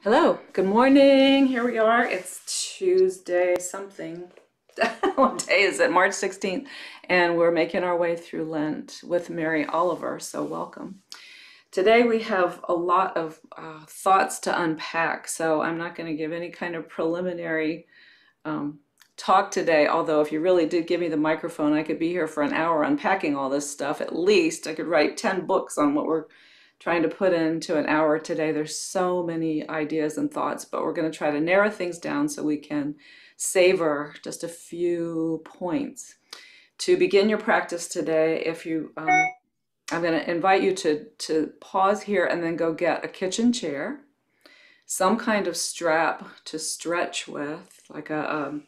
Hello, good morning. Here we are. It's Tuesday something. What day is it? March 16th. And we're making our way through Lent with Mary Oliver. So welcome. Today we have a lot of thoughts to unpack. So I'm not going to give any kind of preliminary um, talk today. Although if you really did give me the microphone, I could be here for an hour unpacking all this stuff. At least I could write 10 books on what we're trying to put into an hour today. There's so many ideas and thoughts, but we're going to try to narrow things down so we can savor just a few points. To begin your practice today, if you, I'm going to invite you to pause here and then go get a kitchen chair, some kind of strap to stretch with, like a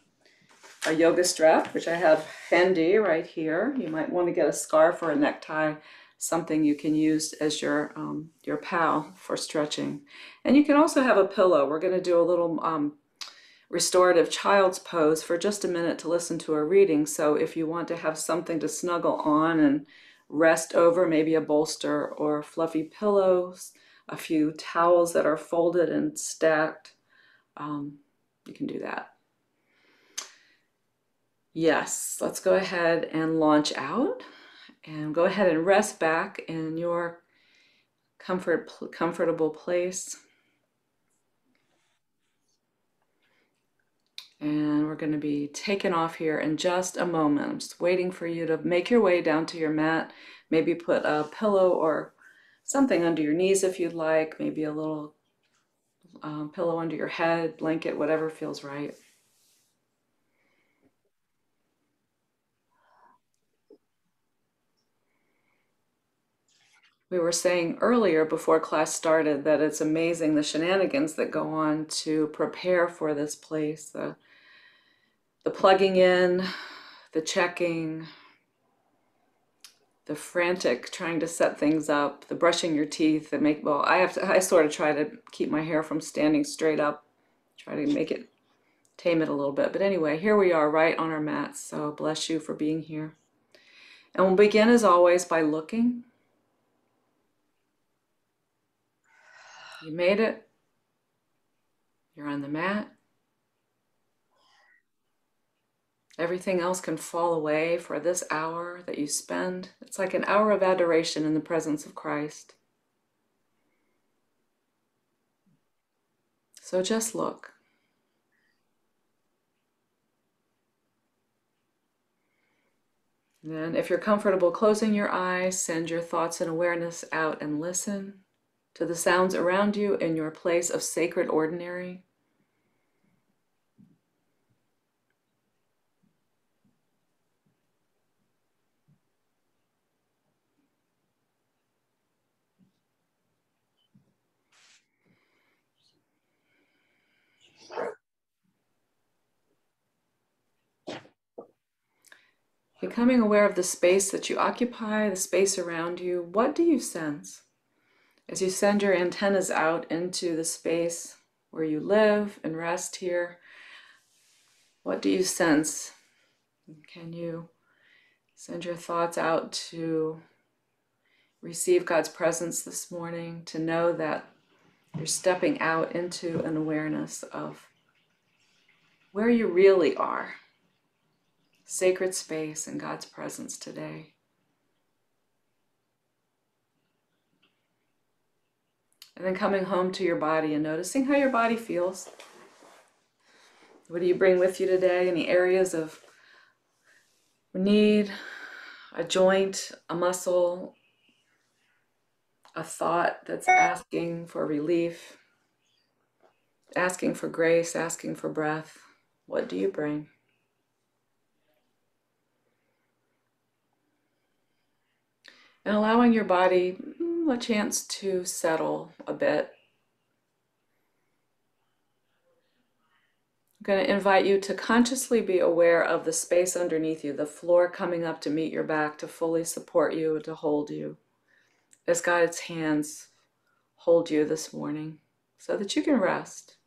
yoga strap, which I have handy right here. You might want to get a scarf or a necktie, something you can use as your pal for stretching. And you can also have a pillow. We're going to do a little restorative child's pose for just a minute to listen to a reading. So if you want to have something to snuggle on and rest over, maybe a bolster or fluffy pillows, a few towels that are folded and stacked, you can do that. Yes, let's go ahead and launch out and go ahead and rest back in your comfortable place. And we're going to be taking off here in just a moment. I'm just waiting for you to make your way down to your mat. Maybe put a pillow or something under your knees if you'd like. Maybe a little pillow under your head, blanket, whatever feels right. We were saying earlier before class started that it's amazing the shenanigans that go on to prepare for this place. The plugging in, the checking, the frantic trying to set things up, the brushing your teeth, well, I sort of try to keep my hair from standing straight up, try to tame it a little bit. But anyway, here we are right on our mats. So bless you for being here. And we'll begin as always by looking. You made it. You're on the mat. Everything else can fall away for this hour that you spend. It's like an hour of adoration in the presence of Christ. So just look. And then if you're comfortable closing your eyes, send your thoughts and awareness out and listen to the sounds around you in your place of sacred ordinary. Becoming aware of the space that you occupy, the space around you. What do you sense as you send your antennas out into the space where you live and rest here? What do you sense? Can you send your thoughts out to receive God's presence this morning, to know that you're stepping out into an awareness of where you really are? Sacred space and God's presence today. And then coming home to your body and noticing how your body feels. What do you bring with you today? Any areas of need, a joint, a muscle, a thought that's asking for relief, asking for grace, asking for breath? What do you bring? And allowing your body a chance to settle a bit. I'm going to invite you to consciously be aware of the space underneath you, the floor coming up to meet your back, to fully support you, to hold you, as God's hands hold you this morning so that you can rest.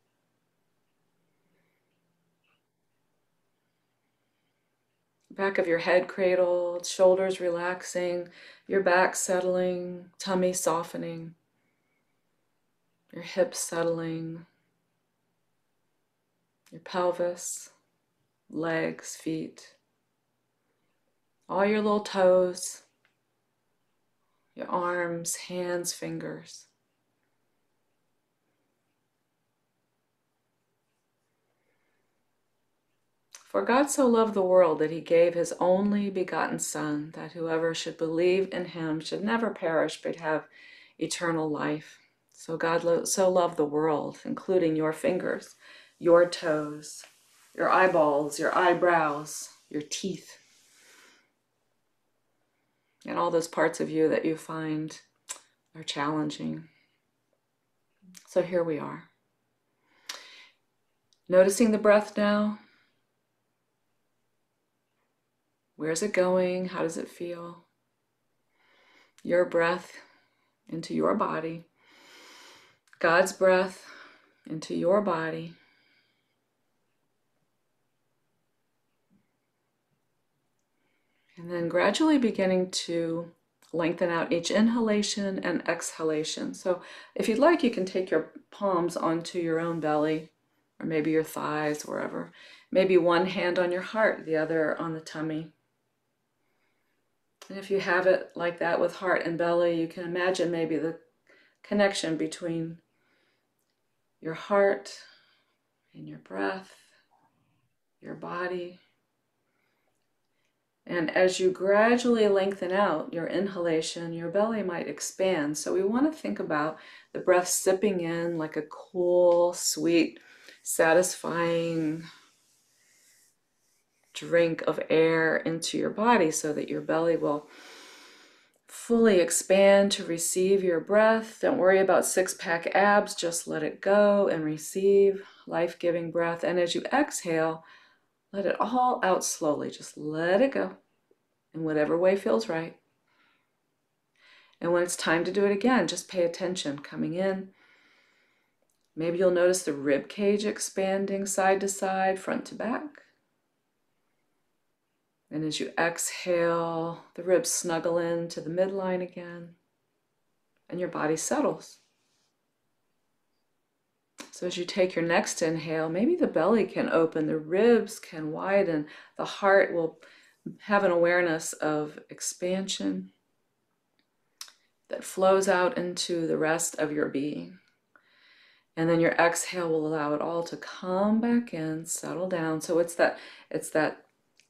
Back of your head cradled, shoulders relaxing, your back settling, tummy softening, your hips settling, your pelvis, legs, feet, all your little toes, your arms, hands, fingers. For God so loved the world that he gave his only begotten Son, that whoever should believe in him should never perish but have eternal life. So God so loved the world, including your fingers, your toes, your eyeballs, your eyebrows, your teeth, and all those parts of you that you find are challenging. So here we are. Noticing the breath now. Where's it going? How does it feel? Your breath into your body. God's breath into your body. And then gradually beginning to lengthen out each inhalation and exhalation. So if you'd like, you can take your palms onto your own belly, or maybe your thighs, wherever. Maybe one hand on your heart, the other on the tummy. And if you have it like that with heart and belly, you can imagine maybe the connection between your heart and your breath, your body. And as you gradually lengthen out your inhalation, your belly might expand. So we want to think about the breath sipping in like a cool, sweet, satisfying drink of air into your body so that your belly will fully expand to receive your breath. Don't worry about six-pack abs, just let it go and receive life-giving breath. And as you exhale, let it all out slowly. Just let it go in whatever way feels right. And when it's time to do it again, just pay attention. Coming in, maybe you'll notice the rib cage expanding side to side, front to back. And as you exhale, the ribs snuggle into the midline again, and your body settles. So as you take your next inhale, maybe the belly can open, the ribs can widen, the heart will have an awareness of expansion that flows out into the rest of your being. And then your exhale will allow it all to come back in, settle down. So it's that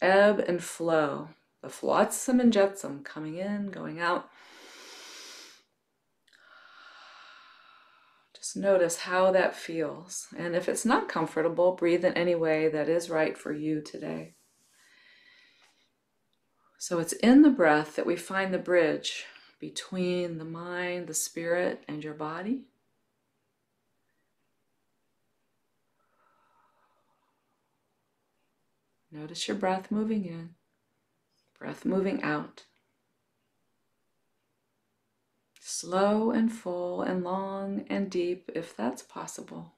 ebb and flow, the flotsam and jetsam, coming in, going out. Just notice how that feels. And if it's not comfortable, breathe in any way that is right for you today. So it's in the breath that we find the bridge between the mind, the spirit, and your body. Notice your breath moving in, breath moving out. Slow and full and long and deep, if that's possible.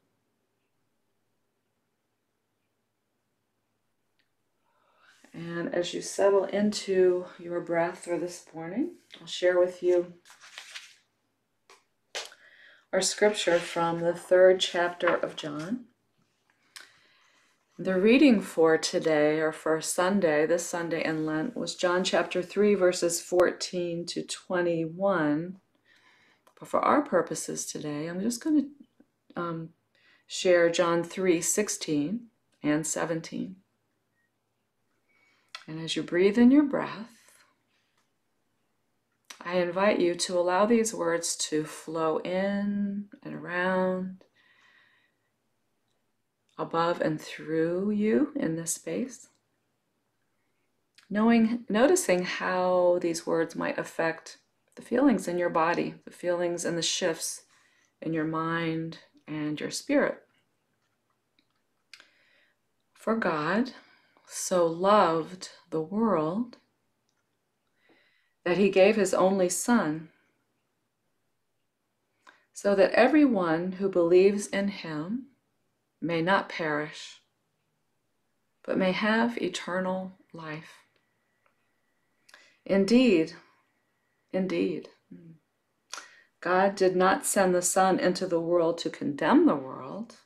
And as you settle into your breath for this morning, I'll share with you our scripture from the 3rd chapter of John. The reading for today, or for Sunday, this Sunday in Lent, was John chapter 3, verses 14 to 21. But for our purposes today, I'm just going to share John 3, 16 and 17. And as you breathe in your breath, I invite you to allow these words to flow in and around, above and through you in this space. Noticing how these words might affect the feelings in your body, the feelings and the shifts in your mind and your spirit. For God so loved the world that he gave his only Son, so that everyone who believes in him may not perish, but may have eternal life. Indeed, God did not send the Son into the world to condemn the world,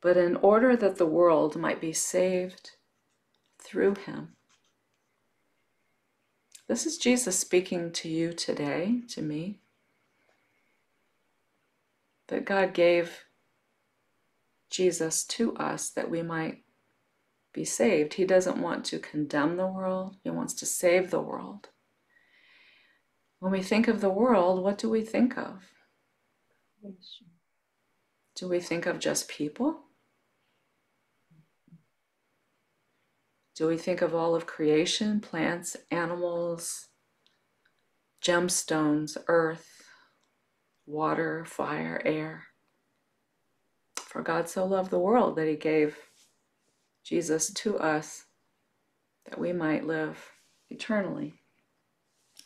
but in order that the world might be saved through him. This is Jesus speaking to you today, to me, that God gave Jesus to us that we might be saved. He doesn't want to condemn the world. He wants to save the world. When we think of the world, what do we think of? Do we think of just people? Do we think of all of creation, plants, animals, gemstones, earth, water, fire, air? For God so loved the world that he gave Jesus to us that we might live eternally,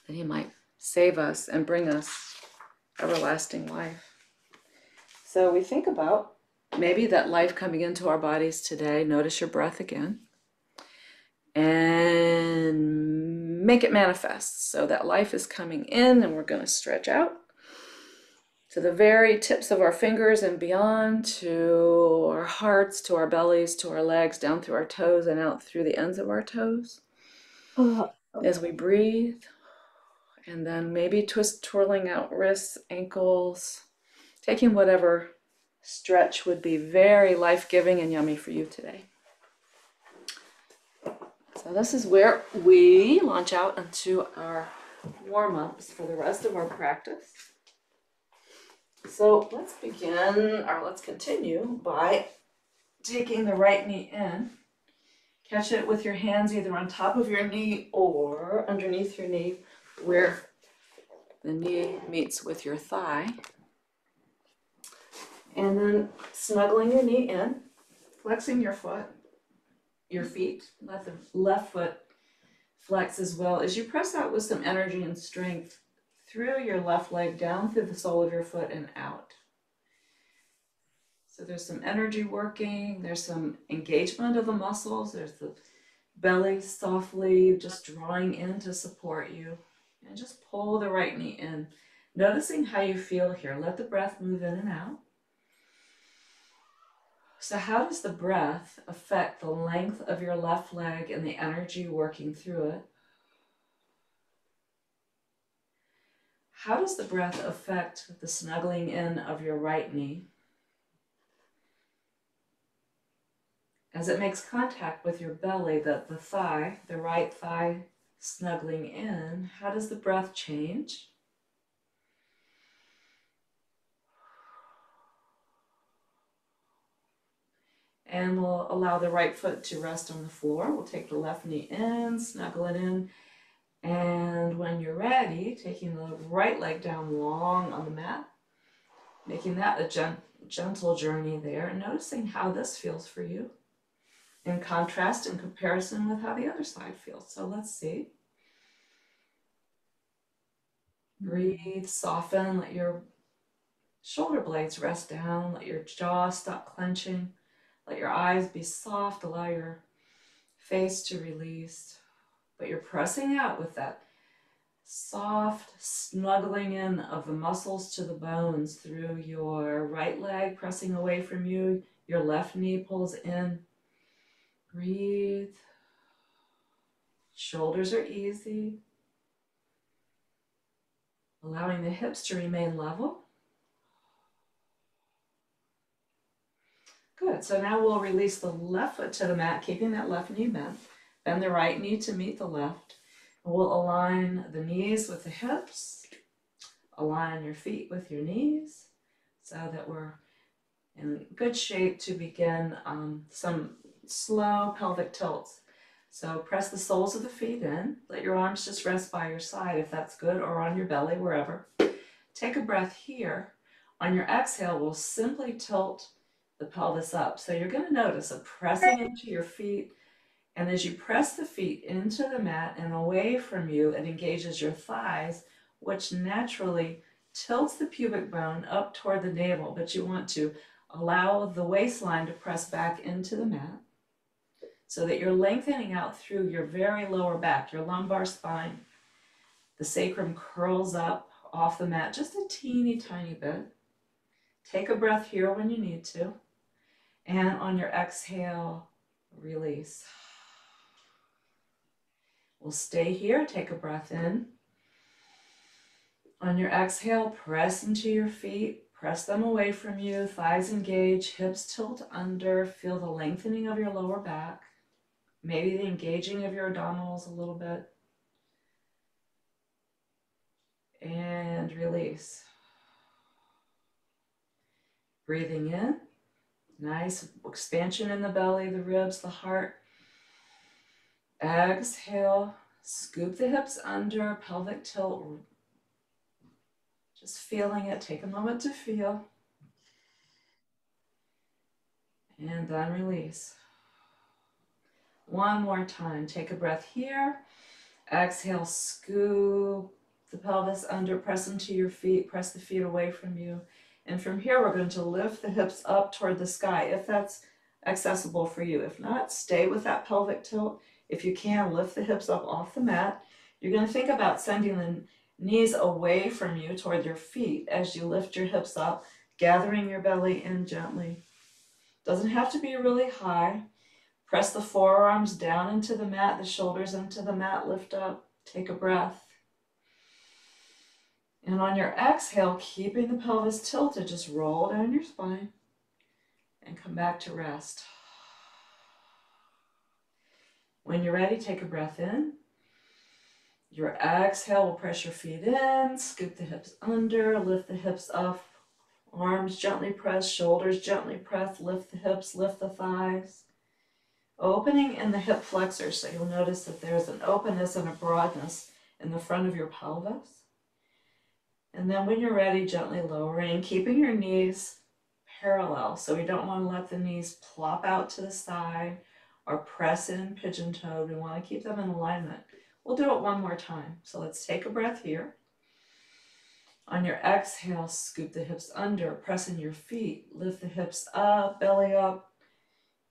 that he might save us and bring us everlasting life. So we think about maybe that life coming into our bodies today. Notice your breath again. And make it manifest. So that life is coming in, and we're going to stretch out to the very tips of our fingers and beyond, to our hearts, to our bellies, to our legs, down through our toes and out through the ends of our toes. As we breathe, and then maybe twirling out wrists, ankles, taking whatever stretch would be very life-giving and yummy for you today. So this is where we launch out into our warm-ups for the rest of our practice. So let's continue by taking the right knee in. Catch it with your hands either on top of your knee or underneath your knee, where the knee meets with your thigh. And then snuggling your knee in, flexing your feet. Let the left foot flex as well as you press out with some energy and strength through your left leg, down through the sole of your foot and out. So there's some energy working, there's some engagement of the muscles, there's the belly softly just drawing in to support you. And just pull the right knee in, noticing how you feel here. Let the breath move in and out. So how does the breath affect the length of your left leg and the energy working through it? How does the breath affect the snuggling in of your right knee? As it makes contact with your belly, the thigh, the right thigh snuggling in, how does the breath change? And we'll allow the right foot to rest on the floor. We'll take the left knee in, snuggle it in. And when you're ready, taking the right leg down long on the mat, making that a gentle journey there, and noticing how this feels for you in contrast, in comparison with how the other side feels. So let's see. Breathe, soften, let your shoulder blades rest down, let your jaw stop clenching. Let your eyes be soft, allow your face to release, but you're pressing out with that soft snuggling in of the muscles to the bones through your right leg, pressing away from you, your left knee pulls in. Breathe. Shoulders are easy. Allowing the hips to remain level. Good, so now we'll release the left foot to the mat, keeping that left knee bent. Bend the right knee to meet the left. We'll align the knees with the hips. Align your feet with your knees so that we're in good shape to begin some slow pelvic tilts. So press the soles of the feet in. Let your arms just rest by your side if that's good, or on your belly, wherever. Take a breath here. On your exhale, we'll simply tilt the pelvis up. So you're going to notice a pressing into your feet, and as you press the feet into the mat and away from you, it engages your thighs, which naturally tilts the pubic bone up toward the navel, but you want to allow the waistline to press back into the mat so that you're lengthening out through your very lower back, your lumbar spine. The sacrum curls up off the mat just a teeny tiny bit. Take a breath here when you need to. And on your exhale, release. We'll stay here. Take a breath in. On your exhale, press into your feet. Press them away from you. Thighs engage, hips tilt under. Feel the lengthening of your lower back. Maybe the engaging of your abdominals a little bit. And release. Breathing in. Nice expansion in the belly, the ribs, the heart. Exhale. Scoop the hips under, pelvic tilt. Just feeling it. Take a moment to feel. And then release. One more time. Take a breath here. Exhale, scoop the pelvis under, press into your feet, press the feet away from you. And from here, we're going to lift the hips up toward the sky, if that's accessible for you. If not, stay with that pelvic tilt. If you can, lift the hips up off the mat. You're going to think about sending the knees away from you toward your feet as you lift your hips up, gathering your belly in gently. Doesn't have to be really high. Press the forearms down into the mat, the shoulders into the mat, lift up, take a breath. And on your exhale, keeping the pelvis tilted, just roll down your spine and come back to rest. When you're ready, take a breath in. Your exhale will press your feet in, scoop the hips under, lift the hips up, arms gently press, shoulders gently press, lift the hips, lift the thighs. Opening in the hip flexors, so you'll notice that there's an openness and a broadness in the front of your pelvis. And then when you're ready, gently lowering, keeping your knees parallel. So we don't want to let the knees plop out to the side or press in pigeon-toed. We want to keep them in alignment. We'll do it one more time. So let's take a breath here. On your exhale, scoop the hips under, press in your feet, lift the hips up, belly up.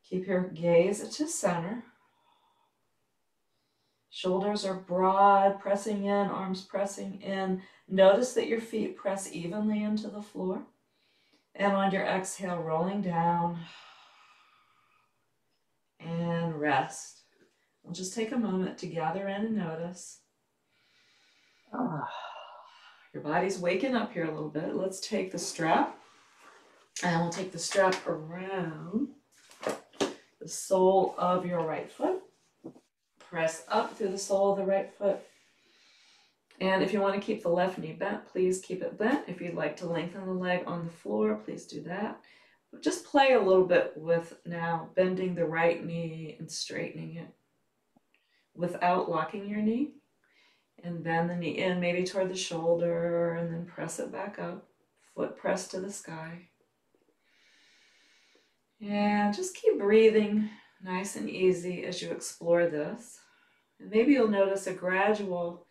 Keep your gaze to center. Shoulders are broad, pressing in, arms pressing in. Notice that your feet press evenly into the floor. And on your exhale, rolling down and rest. We'll just take a moment to gather in and notice. Your body's waking up here a little bit. Let's take the strap, and we'll take the strap around the sole of your right foot. Press up through the sole of the right foot. And if you want to keep the left knee bent, please keep it bent. If you'd like to lengthen the leg on the floor, please do that. But just play a little bit with now bending the right knee and straightening it without locking your knee. And bend the knee in, maybe toward the shoulder, and then press it back up. Foot pressed to the sky. And just keep breathing nice and easy as you explore this. And maybe you'll notice a gradual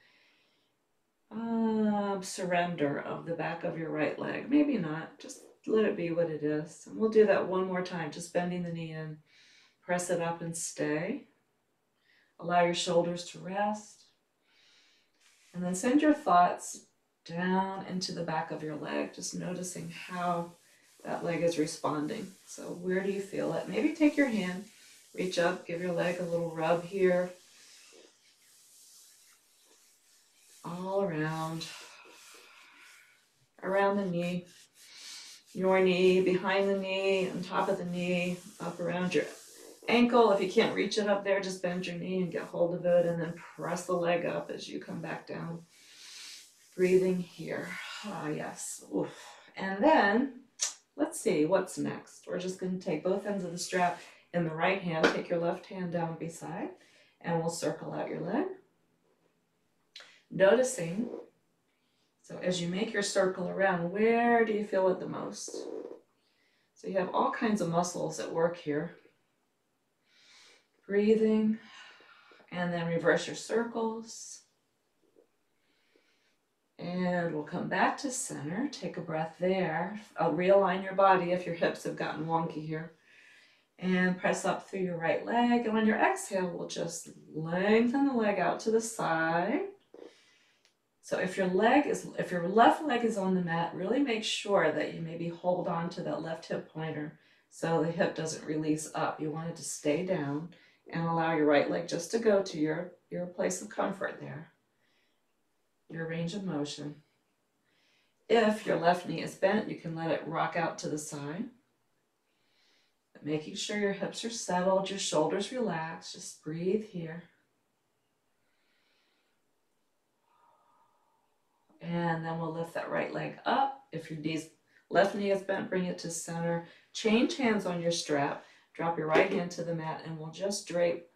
surrender of the back of your right leg. Maybe not. Just let it be what it is. And we'll do that one more time, just bending the knee in. Press it up and stay. Allow your shoulders to rest. And then send your thoughts down into the back of your leg, just noticing how that leg is responding. So where do you feel it? Maybe take your hand, reach up, give your leg a little rub here. All around the knee, your knee, behind the knee, on top of the knee, up around your ankle. If you can't reach it up there, just bend your knee and get hold of it, and then press the leg up as you come back down. Breathing here. Ah, yes. Oof. And then, let's see, what's next? We're just going to take both ends of the strap in the right hand, take your left hand down beside, and we'll circle out your leg. Noticing, so as you make your circle around, where do you feel it the most? So you have all kinds of muscles at work here. Breathing, and then reverse your circles. And we'll come back to center. Take a breath there. I'll realign your body if your hips have gotten wonky here. And press up through your right leg. And on your exhale, we'll just lengthen the leg out to the side. So if your left leg is on the mat, really make sure that you maybe hold on to that left hip pointer so the hip doesn't release up. You want it to stay down and allow your right leg just to go to your place of comfort there, your range of motion. If your left knee is bent, you can let it rock out to the side. But making sure your hips are settled, your shoulders relaxed. Just breathe here. And then we'll lift that right leg up. If your left knee is bent, bring it to center. Change hands on your strap. Drop your right hand to the mat, and we'll just drape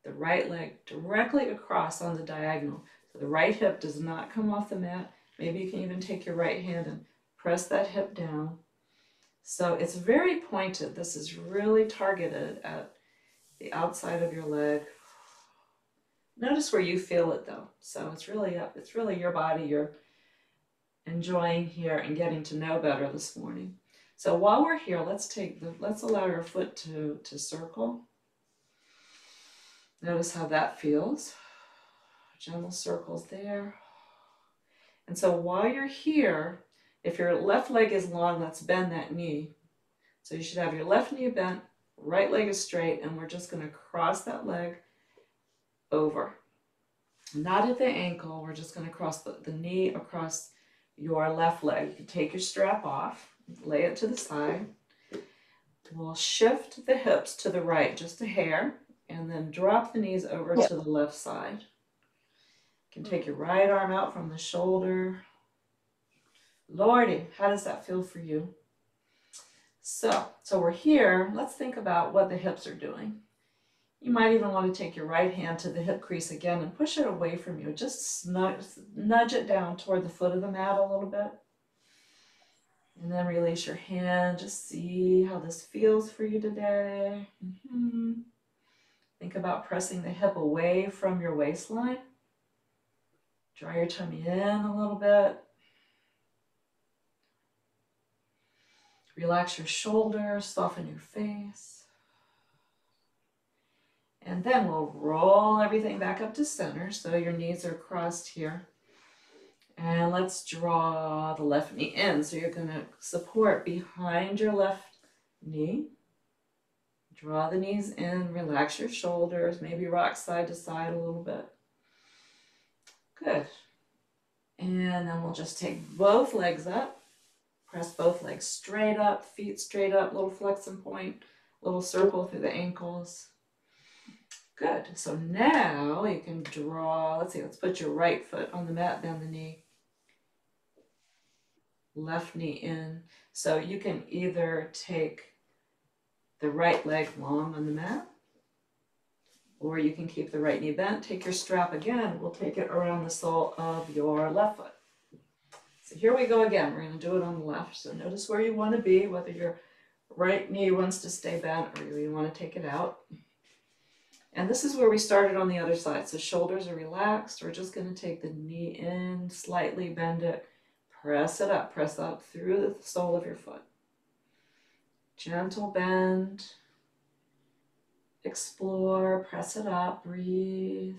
the right leg directly across on the diagonal. So the right hip does not come off the mat. Maybe you can even take your right hand and press that hip down. So it's very pointed. This is really targeted at the outside of your leg. Notice where you feel it though. So it's really your body you're enjoying here and getting to know better this morning. So while we're here, let's allow your foot to circle. Notice how that feels. Gentle circles there. And so while you're here, if your left leg is long, let's bend that knee. So you should have your left knee bent, right leg is straight, and we're just going to cross that leg over. Not at the ankle, we're just going to cross the knee across your left leg. You can take your strap off, lay it to the side. We'll shift the hips to the right, just a hair, and then drop the knees over to the left side. You can take your right arm out from the shoulder. Lordy, how does that feel for you? So we're here. Let's think about what the hips are doing. You might even want to take your right hand to the hip crease again and push it away from you. Just nudge it down toward the foot of the mat a little bit. And then release your hand. Just see how this feels for you today. Think about pressing the hip away from your waistline. Draw your tummy in a little bit. Relax your shoulders, soften your face. And then we'll roll everything back up to center so your knees are crossed here. And let's draw the left knee in. So you're going to support behind your left knee. Draw the knees in, relax your shoulders, maybe rock side to side a little bit. Good. And then we'll just take both legs up. Press both legs straight up, feet straight up, little flex and point, little circle through the ankles. Good. So now you can draw, let's put your right foot on the mat, bend the knee. Left knee in. So you can either take the right leg long on the mat, or you can keep the right knee bent. Take your strap again. We'll take it around the sole of your left foot. So here we go again. We're going to do it on the left. So notice where you want to be, whether your right knee wants to stay bent or you want to take it out. And this is where we started on the other side. So shoulders are relaxed. We're just going to take the knee in, slightly bend it, press it up through the sole of your foot. Gentle bend. Explore, press it up, breathe.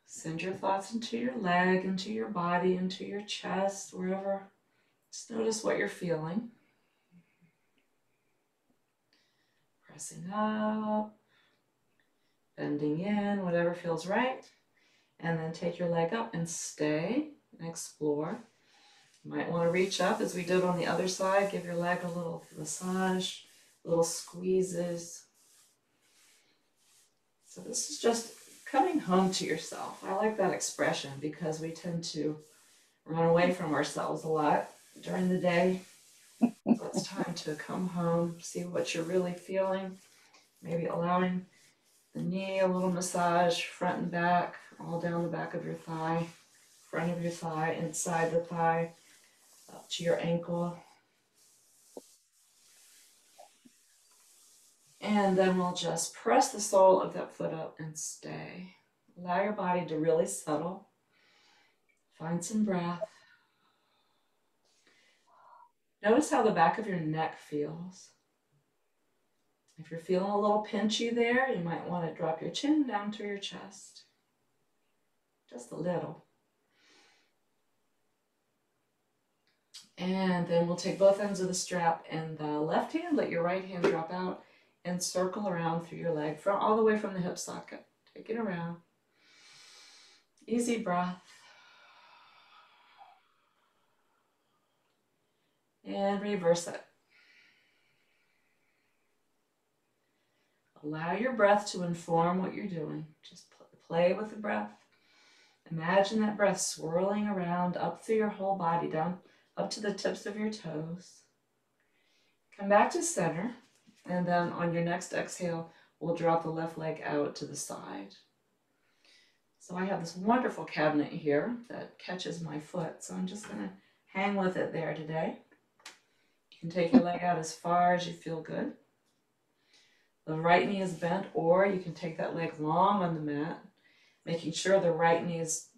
Send your thoughts into your leg, into your body, into your chest, wherever. Just notice what you're feeling. Pressing up, bending in, whatever feels right. And then take your leg up and stay and explore. You might want to reach up as we did on the other side. Give your leg a little massage, little squeezes. So this is just coming home to yourself. I like that expression because we tend to run away from ourselves a lot during the day. So it's time to come home, see what you're really feeling. Maybe allowing the knee a little massage, front and back, all down the back of your thigh, front of your thigh, inside the thigh, up to your ankle. And then we'll just press the sole of that foot up and stay. Allow your body to really settle. Find some breath. Notice how the back of your neck feels. If you're feeling a little pinchy there, you might want to drop your chin down to your chest. Just a little. And then we'll take both ends of the strap in the left hand, let your right hand drop out, and circle around through your leg, from all the way from the hip socket. Take it around. Easy breath. And reverse it. Allow your breath to inform what you're doing. Just play with the breath. Imagine that breath swirling around up through your whole body, down up to the tips of your toes. Come back to center, and then on your next exhale, we'll drop the left leg out to the side. So I have this wonderful cabinet here that catches my foot, so I'm just going to hang with it there today. You can take your leg out as far as you feel good. The right knee is bent, or you can take that leg long on the mat, making sure the right knee is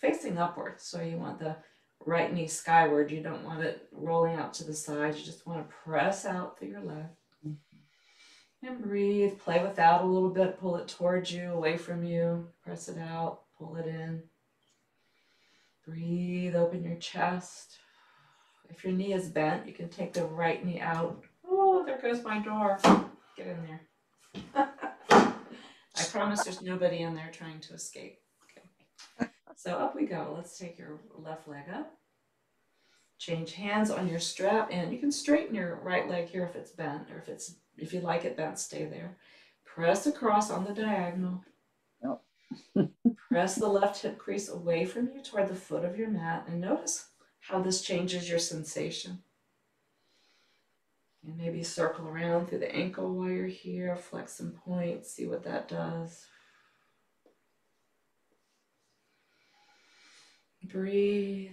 facing upwards. So you want the right knee skyward. You don't want it rolling out to the side. You just want to press out through your leg. And breathe. Play with that a little bit. Pull it towards you, away from you. Press it out. Pull it in. Breathe. Open your chest. If your knee is bent, you can take the right knee out. Oh, there goes my door. Get in there. I promise there's nobody in there trying to escape. Okay. So up we go. Let's take your left leg up. Change hands on your strap, and you can straighten your right leg here if it's bent, or if you like it bent, stay there. Press across on the diagonal. Yep. Press the left hip crease away from you toward the foot of your mat, and notice how this changes your sensation. And maybe circle around through the ankle while you're here, flex some points, see what that does. Breathe.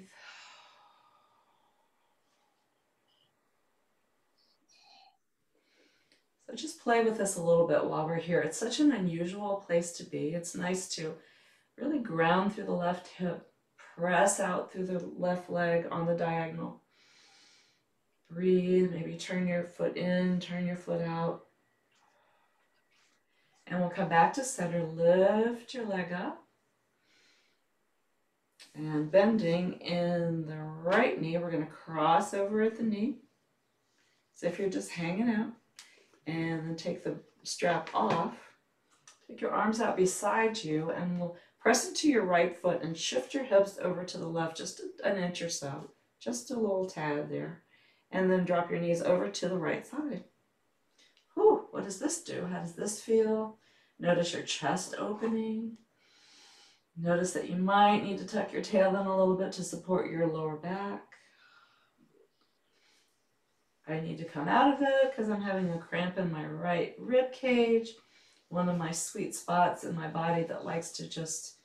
So just play with this a little bit while we're here. It's such an unusual place to be. It's nice to really ground through the left hip, press out through the left leg on the diagonal. Breathe, maybe turn your foot in, turn your foot out. And we'll come back to center, lift your leg up. And bending in the right knee, we're going to cross over at the knee. So if you're just hanging out, and then take the strap off, take your arms out beside you, and we'll press into your right foot and shift your hips over to the left just an inch or so, just a little tad there. And then drop your knees over to the right side. Whew, what does this do? How does this feel? Notice your chest opening. Notice that you might need to tuck your tail in a little bit to support your lower back. I need to come out of it because I'm having a cramp in my right rib cage, one of my sweet spots in my body that likes to just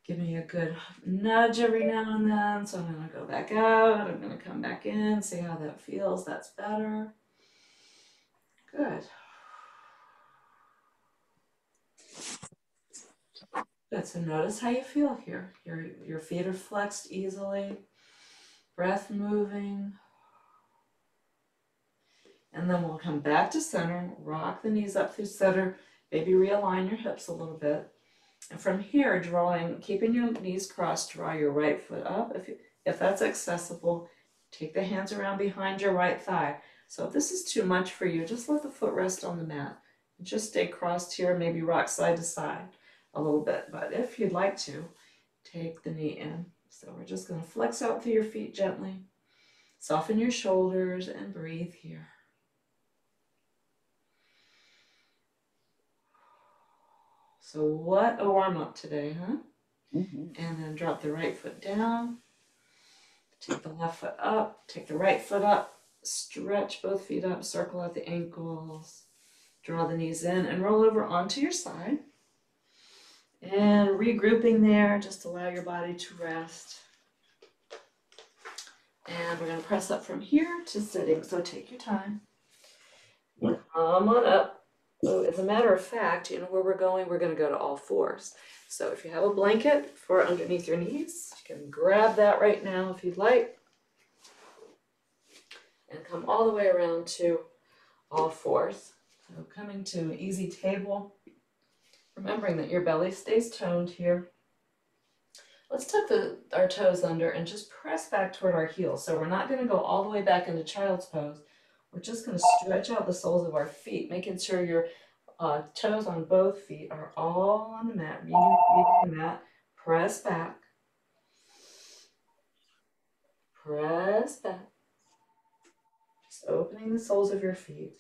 give me a good nudge every now and then. So I'm going to go back out. I'm going to come back in, see how that feels. That's better. Good. Good. So notice how you feel here. Your feet are flexed easily. Breath moving. And then we'll come back to center, rock the knees up through center, maybe realign your hips a little bit. And from here, keeping your knees crossed, draw your right foot up. If that's accessible, take the hands around behind your right thigh. So if this is too much for you, just let the foot rest on the mat. Just stay crossed here, maybe rock side to side a little bit. But if you'd like to, take the knee in. So we're just going to flex out through your feet gently. Soften your shoulders and breathe here. So what a warm-up today, huh? Mm-hmm. And then drop the right foot down. Take the left foot up. Take the right foot up. Stretch both feet up. Circle at the ankles. Draw the knees in and roll over onto your side. And regrouping there, just allow your body to rest. And we're going to press up from here to sitting. So take your time. Come on up. So as a matter of fact, you know where we're going to go to all fours. So if you have a blanket for underneath your knees, you can grab that right now if you'd like. And come all the way around to all fours. So coming to an easy table. Remembering that your belly stays toned here. Let's tuck our toes under and just press back toward our heels. So we're not going to go all the way back into child's pose. We're just going to stretch out the soles of our feet, making sure your toes on both feet are all on the mat. Meeting the mat. Press back. Press back. Just opening the soles of your feet.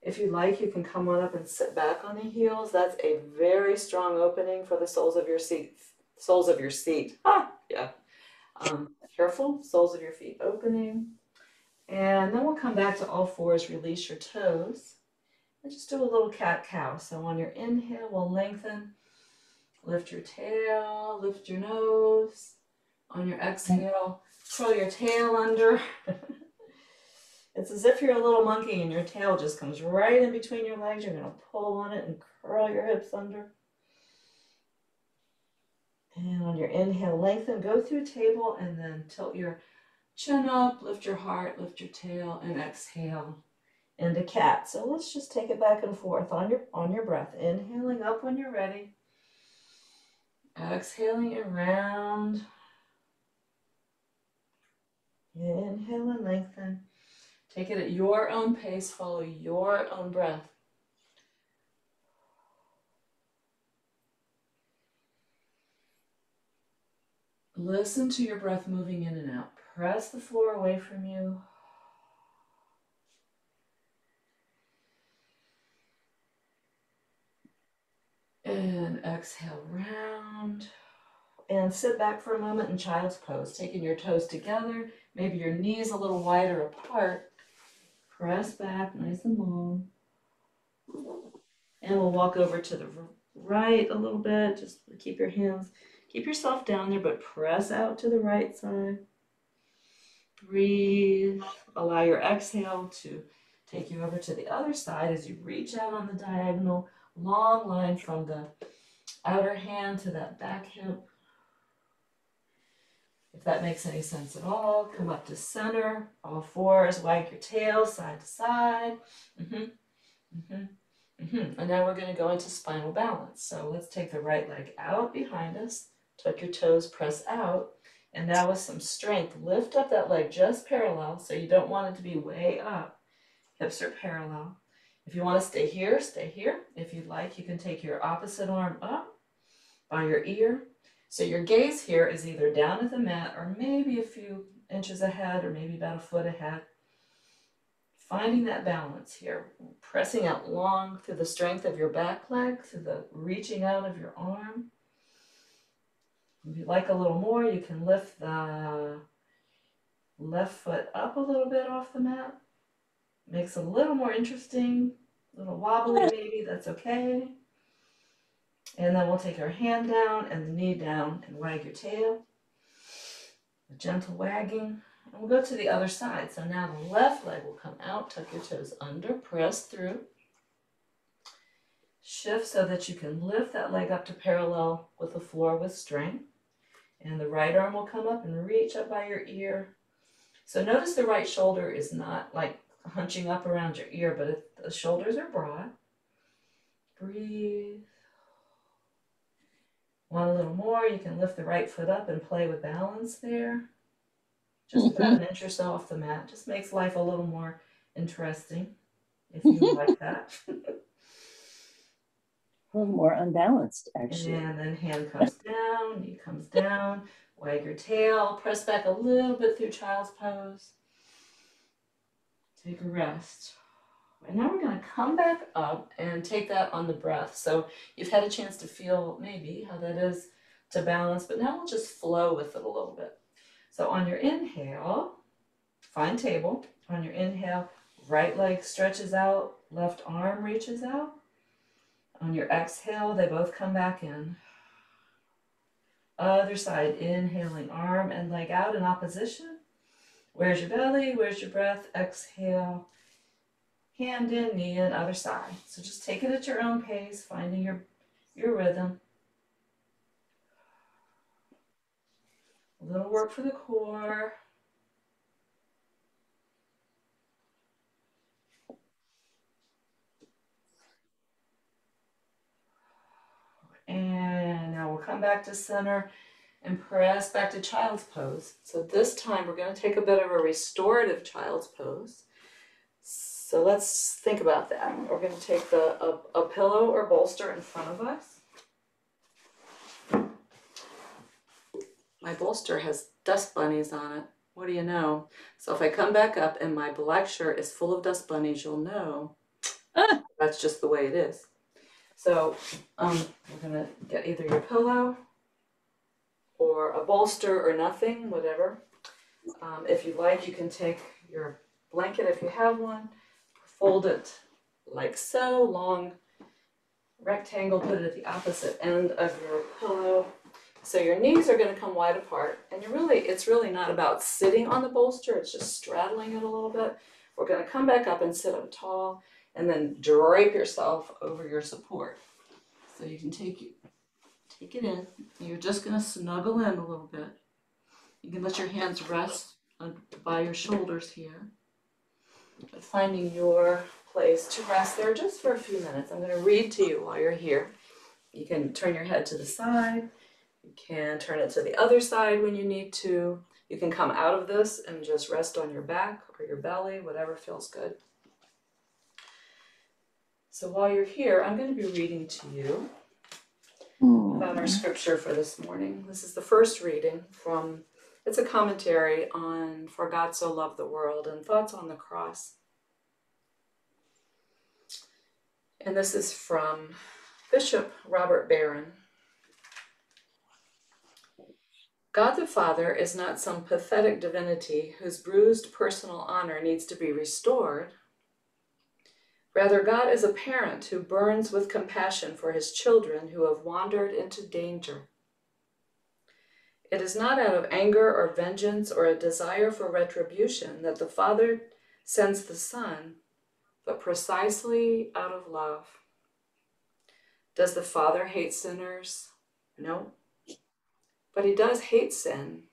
If you like, you can come on up and sit back on the heels. That's a very strong opening for the soles of your seat. Soles of your seat. Ah, yeah. Careful, soles of your feet opening. And then we'll come back to all fours, release your toes. And just do a little cat-cow. So on your inhale, we'll lengthen. Lift your tail, lift your nose. On your exhale, curl your tail under. It's as if you're a little monkey and your tail just comes right in between your legs. You're going to pull on it and curl your hips under. And on your inhale, lengthen, go through table, and then tilt your chin up, lift your heart, lift your tail, and exhale into cat. So let's just take it back and forth on your breath. Inhaling up when you're ready. Exhaling it round. Inhale and lengthen. Take it at your own pace. Follow your own breath. Listen to your breath moving in and out. Press the floor away from you. And exhale round. And sit back for a moment in child's pose, taking your toes together, maybe your knees a little wider apart. Press back nice and long. And we'll walk over to the right a little bit. Just keep yourself down there, but press out to the right side. Breathe. Allow your exhale to take you over to the other side as you reach out on the diagonal, long line from the outer hand to that back hip. If that makes any sense at all, come up to center, all fours, wag your tail side to side. And now we're going to go into spinal balance. So let's take the right leg out behind us, tuck your toes, press out, and now with some strength, lift up that leg just parallel, so you don't want it to be way up. Hips are parallel. If you want to stay here, stay here. If you'd like, you can take your opposite arm up by your ear. So your gaze here is either down at the mat or maybe a few inches ahead or maybe about a foot ahead. Finding that balance here, pressing out long through the strength of your back leg, through the reaching out of your arm. If you'd like a little more, you can lift the left foot up a little bit off the mat. Makes it a little more interesting, a little wobbly maybe, that's okay. And then we'll take our hand down and the knee down and wag your tail. A gentle wagging. And we'll go to the other side. So now the left leg will come out, tuck your toes under, press through. Shift so that you can lift that leg up to parallel with the floor with strength. And the right arm will come up and reach up by your ear. So notice the right shoulder is not like hunching up around your ear, but the shoulders are broad. Breathe. Want a little more, you can lift the right foot up and play with balance there. Just about an inch or so off the mat. Just makes life a little more interesting, if you like that. A little more unbalanced, actually. And then hand comes down, knee comes down, wag your tail, press back a little bit through child's pose. Take a rest. And now we're going to come back up and take that on the breath. So you've had a chance to feel maybe how that is to balance, but now we'll just flow with it a little bit. So on your inhale, find table. On your inhale, right leg stretches out, left arm reaches out. On your exhale, they both come back in. Other side, inhaling, arm and leg out in opposition. Where's your belly? Where's your breath? Exhale. Hand in, knee in, other side. So just take it at your own pace, finding your rhythm. A little work for the core. And now we'll come come back to center and press back to child's pose. So this time we're going to take a bit of a restorative child's pose. So let's think about that. We're going to take a pillow or bolster in front of us. My bolster has dust bunnies on it. What do you know? So if I come back up and my black shirt is full of dust bunnies, you'll know that's just the way it is. So we're going to get either your pillow or a bolster or nothing, whatever. If you like, you can take your blanket if you have one, fold it like so, long rectangle, put it at the opposite end of your pillow. So your knees are going to come wide apart, and it's really not about sitting on the bolster, it's just straddling it a little bit. We're going to come back up and sit up tall, and then drape yourself over your support. So you can take it in. You're just going to snuggle in a little bit. You can let your hands rest by your shoulders here. But finding your place to rest there just for a few minutes. I'm going to read to you while you're here. You can turn your head to the side. You can turn it to the other side when you need to. You can come out of this and just rest on your back or your belly, whatever feels good. So while you're here, I'm going to be reading to you about our scripture for this morning. This is the first reading from, it's a commentary on For God So Loved the World and Thoughts on the Cross. And this is from Bishop Robert Barron. God the Father is not some pathetic divinity whose bruised personal honor needs to be restored. Rather, God is a parent who burns with compassion for his children who have wandered into danger. It is not out of anger or vengeance or a desire for retribution that the Father sends the Son, but precisely out of love. Does the Father hate sinners? No. But he does hate sin.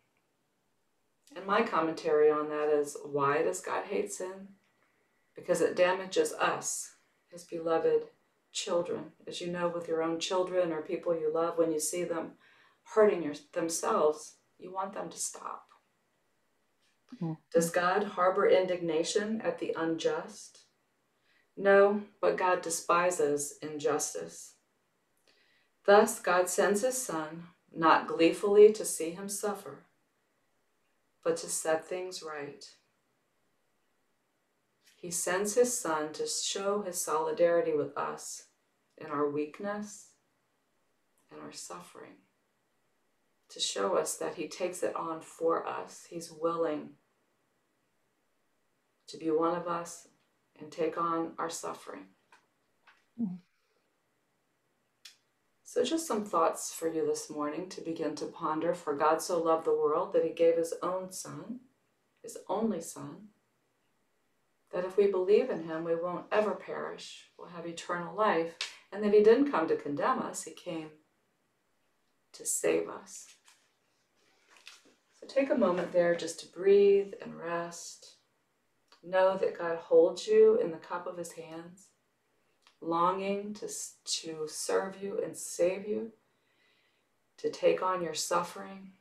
And my commentary on that is, why does God hate sin? Because it damages us, his beloved children. As you know, with your own children or people you love, when you see them hurting themselves, you want them to stop. Does God harbor indignation at the unjust? No, but God despises injustice. Thus, God sends his Son, not gleefully to see him suffer, but to set things right. He sends his Son to show his solidarity with us in our weakness and our suffering, to show us that he takes it on for us. He's willing to be one of us and take on our suffering. So just some thoughts for you this morning to begin to ponder. For God so loved the world that he gave his own Son, his only Son, that if we believe in him, we won't ever perish, we'll have eternal life, and that he didn't come to condemn us, he came to save us. So take a moment there just to breathe and rest. Know that God holds you in the cup of his hands, longing to serve you and save you, to take on your suffering,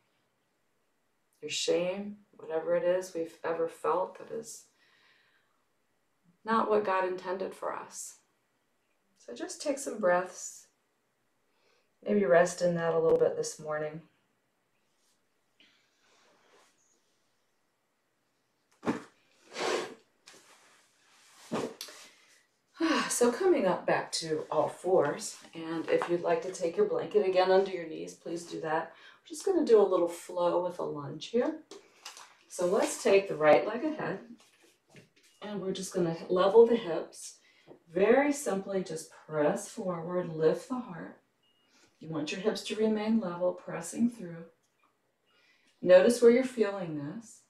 your shame, whatever it is we've ever felt that is not what God intended for us. So just take some breaths, maybe rest in that a little bit this morning. So coming up back to all fours, and if you'd like to take your blanket again under your knees, please do that. We're just going to do a little flow with a lunge here. So let's take the right leg ahead, and we're just going to level the hips. Very simply, just press forward, lift the heart. You want your hips to remain level, pressing through. Notice where you're feeling this.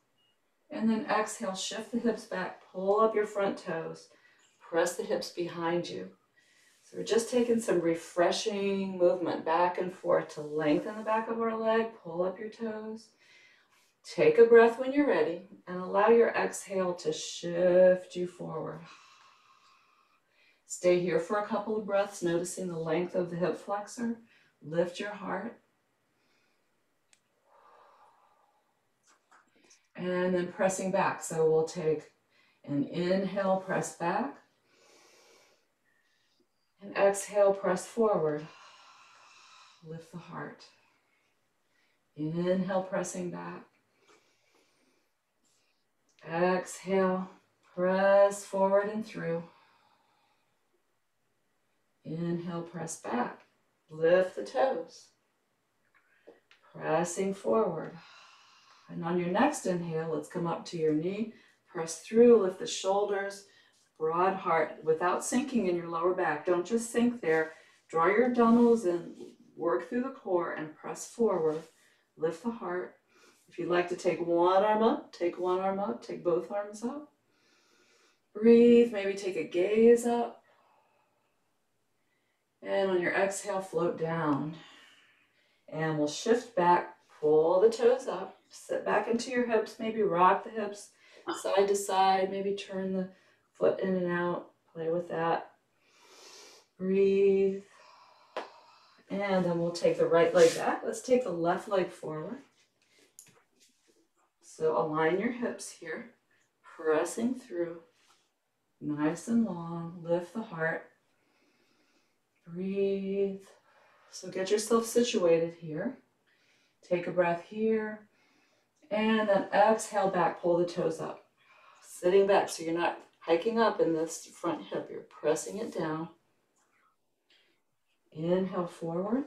And then exhale, shift the hips back, pull up your front toes. Press the hips behind you. So we're just taking some refreshing movement back and forth to lengthen the back of our leg, pull up your toes. Take a breath when you're ready and allow your exhale to shift you forward. Stay here for a couple of breaths, noticing the length of the hip flexor. Lift your heart And then pressing back. So we'll take an inhale, press back. And exhale, press forward. Lift the heart. Inhale, pressing back. Exhale, press forward and through. Inhale, press back. Lift the toes. Pressing forward. And on your next inhale, let's come up to your knee. Press through, lift the shoulders. Broad heart without sinking in your lower back. Don't just sink there. Draw your abdominals in, work through the core and press forward. Lift the heart. If you'd like to take one arm up, take one arm up, take both arms up. Breathe, maybe take a gaze up. And on your exhale, float down. And we'll shift back, pull the toes up, sit back into your hips, maybe rock the hips side to side, maybe turn the foot in and out, play with that. Breathe. And then we'll take the right leg back. Let's take the left leg forward. So align your hips here, pressing through, nice and long, lift the heart. Breathe. So get yourself situated here. Take a breath here. And then exhale back, pull the toes up. Sitting back so you're not hiking up in this front hip. You're pressing it down. Inhale forward.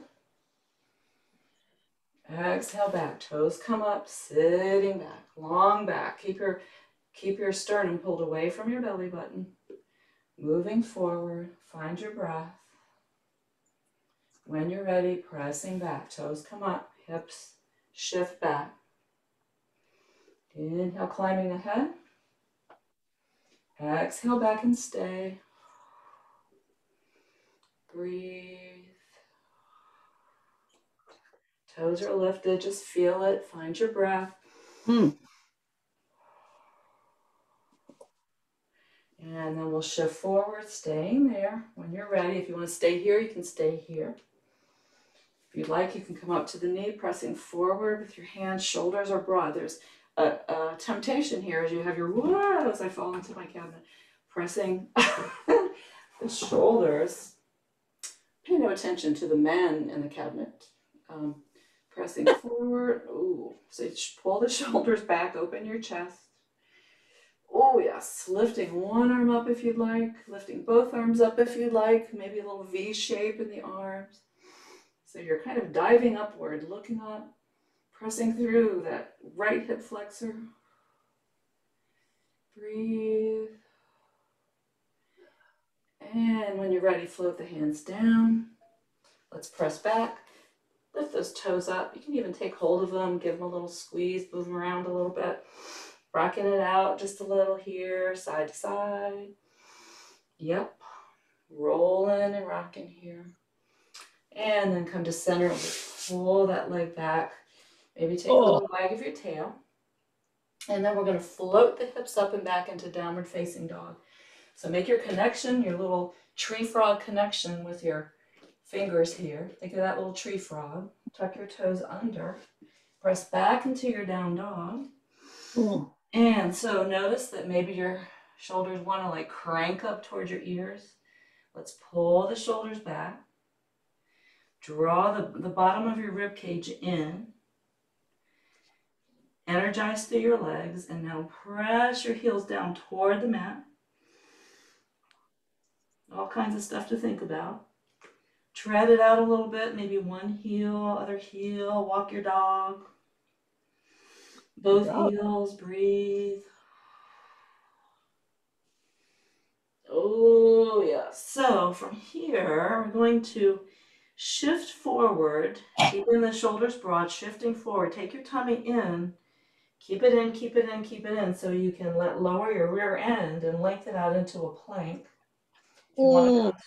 Exhale back. Toes come up, sitting back, long back. Keep your sternum pulled away from your belly button. Moving forward. Find your breath. When you're ready, pressing back. Toes come up, hips shift back. Inhale, climbing ahead. Exhale back and stay. Breathe. Toes are lifted, just feel it. Find your breath. And then we'll shift forward, staying there. When you're ready, if you want to stay here, you can stay here. If you'd like, you can come up to the knee, pressing forward with your hands. Shoulders are broad. There's a temptation here as you have your, whoa, as I fall into my cabinet, pressing the shoulders. Pay no attention to the man in the cabinet. Pressing forward. Ooh. So you pull the shoulders back, open your chest. Oh yes, lifting one arm up if you'd like, lifting both arms up if you'd like, maybe a little V shape in the arms. So you're kind of diving upward, looking up, pressing through that right hip flexor. Breathe. And when you're ready, float the hands down. Let's press back. Lift those toes up. You can even take hold of them, give them a little squeeze, move them around a little bit. Rocking it out just a little here, side to side. Yep. Rolling and rocking here. And then come to center and pull that leg back. Maybe take a little wag of your tail. And then we're going to float the hips up and back into downward facing dog. So make your connection, your little tree frog connection with your fingers here. Think of that little tree frog. Tuck your toes under. Press back into your down dog. And so notice that maybe your shoulders want to like crank up towards your ears. Let's pull the shoulders back. Draw the bottom of your rib cage in. Energize through your legs. And now press your heels down toward the mat. All kinds of stuff to think about. Tread it out a little bit. Maybe one heel, other heel. Walk your dog. Both heels. Breathe. Oh, yeah. So from here, we're going to shift forward, keeping the shoulders broad, shifting forward. Take your tummy in. Keep it in, keep it in, keep it in, so you can lower your rear end and lengthen out into a plank. If you want to come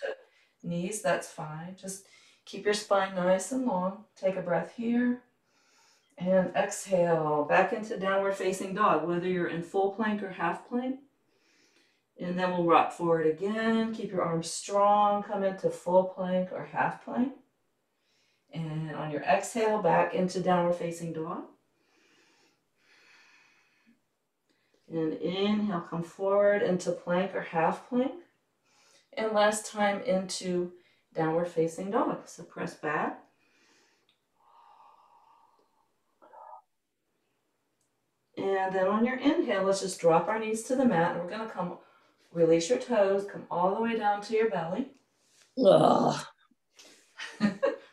to knees, that's fine. Just keep your spine nice and long. Take a breath here. And exhale, back into downward facing dog, whether you're in full plank or half plank. And then we'll rock forward again. Keep your arms strong. Come into full plank or half plank. And on your exhale, back into downward facing dog. And inhale, come forward into plank or half plank. And last time into downward facing dog. So press back. And then on your inhale, let's just drop our knees to the mat. And we're going to release your toes, come all the way down to your belly. Ugh.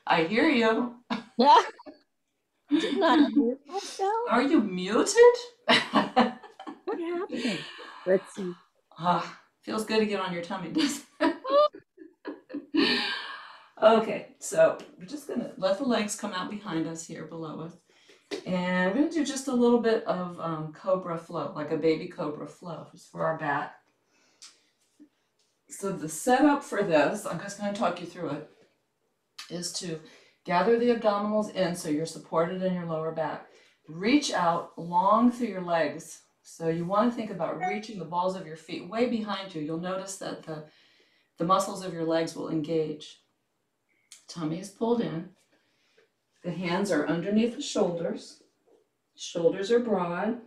I hear you. Didn't I mute myself? Are you muted? What happened? Let's see. Feels good to get on your tummy, doesn't it? Okay, so we're just going to let the legs come out behind us here, below us. And we're going to do just a little bit of cobra flow, like a baby cobra flow, just for our back. So the setup for this, I'm just going to talk you through it, is to gather the abdominals in so you're supported in your lower back. Reach out long through your legs. So you want to think about reaching the balls of your feet way behind you. You'll notice that the muscles of your legs will engage. Tummy is pulled in. The hands are underneath the shoulders. Shoulders are broad.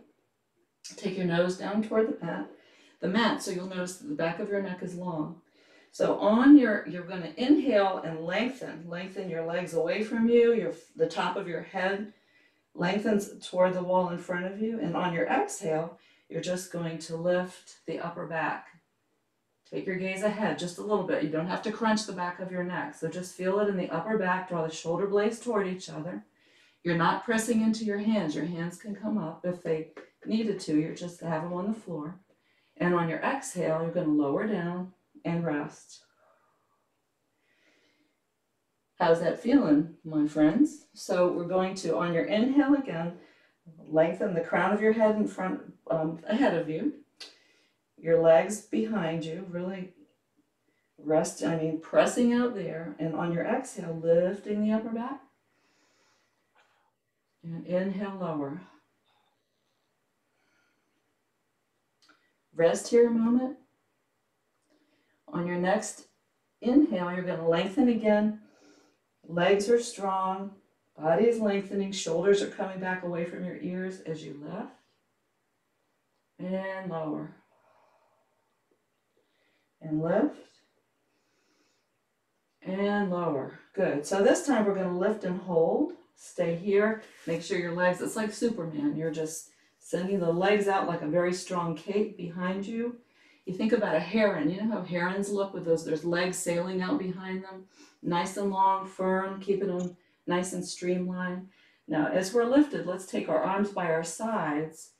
Take your nose down toward the mat, so you'll notice that the back of your neck is long. So you're going to inhale and lengthen your legs away from you. The top of your head lengthens toward the wall in front of you. And on your exhale, you're just going to lift the upper back. Take your gaze ahead just a little bit. You don't have to crunch the back of your neck. So just feel it in the upper back. Draw the shoulder blades toward each other. You're not pressing into your hands. Your hands can come up if they needed to. You're just have them on the floor. And on your exhale, you're going to lower down and rest. How's that feeling, my friends? So we're going to, on your inhale again, lengthen the crown of your head in front, ahead of you. Your legs behind you, really pressing out there. And on your exhale, lifting the upper back. And inhale, lower. Rest here a moment. On your next inhale, you're going to lengthen again. Legs are strong. Body is lengthening. Shoulders are coming back away from your ears as you lift. And lower. And lift. And lower. Good. So this time we're going to lift and hold. Stay here. Make sure your legs, it's like Superman. You're just sending the legs out like a very strong cape behind you. You think about a heron. You know how herons look with there's legs sailing out behind them? Nice and long, firm, keeping them nice and streamlined. Now, as we're lifted, let's take our arms by our sides.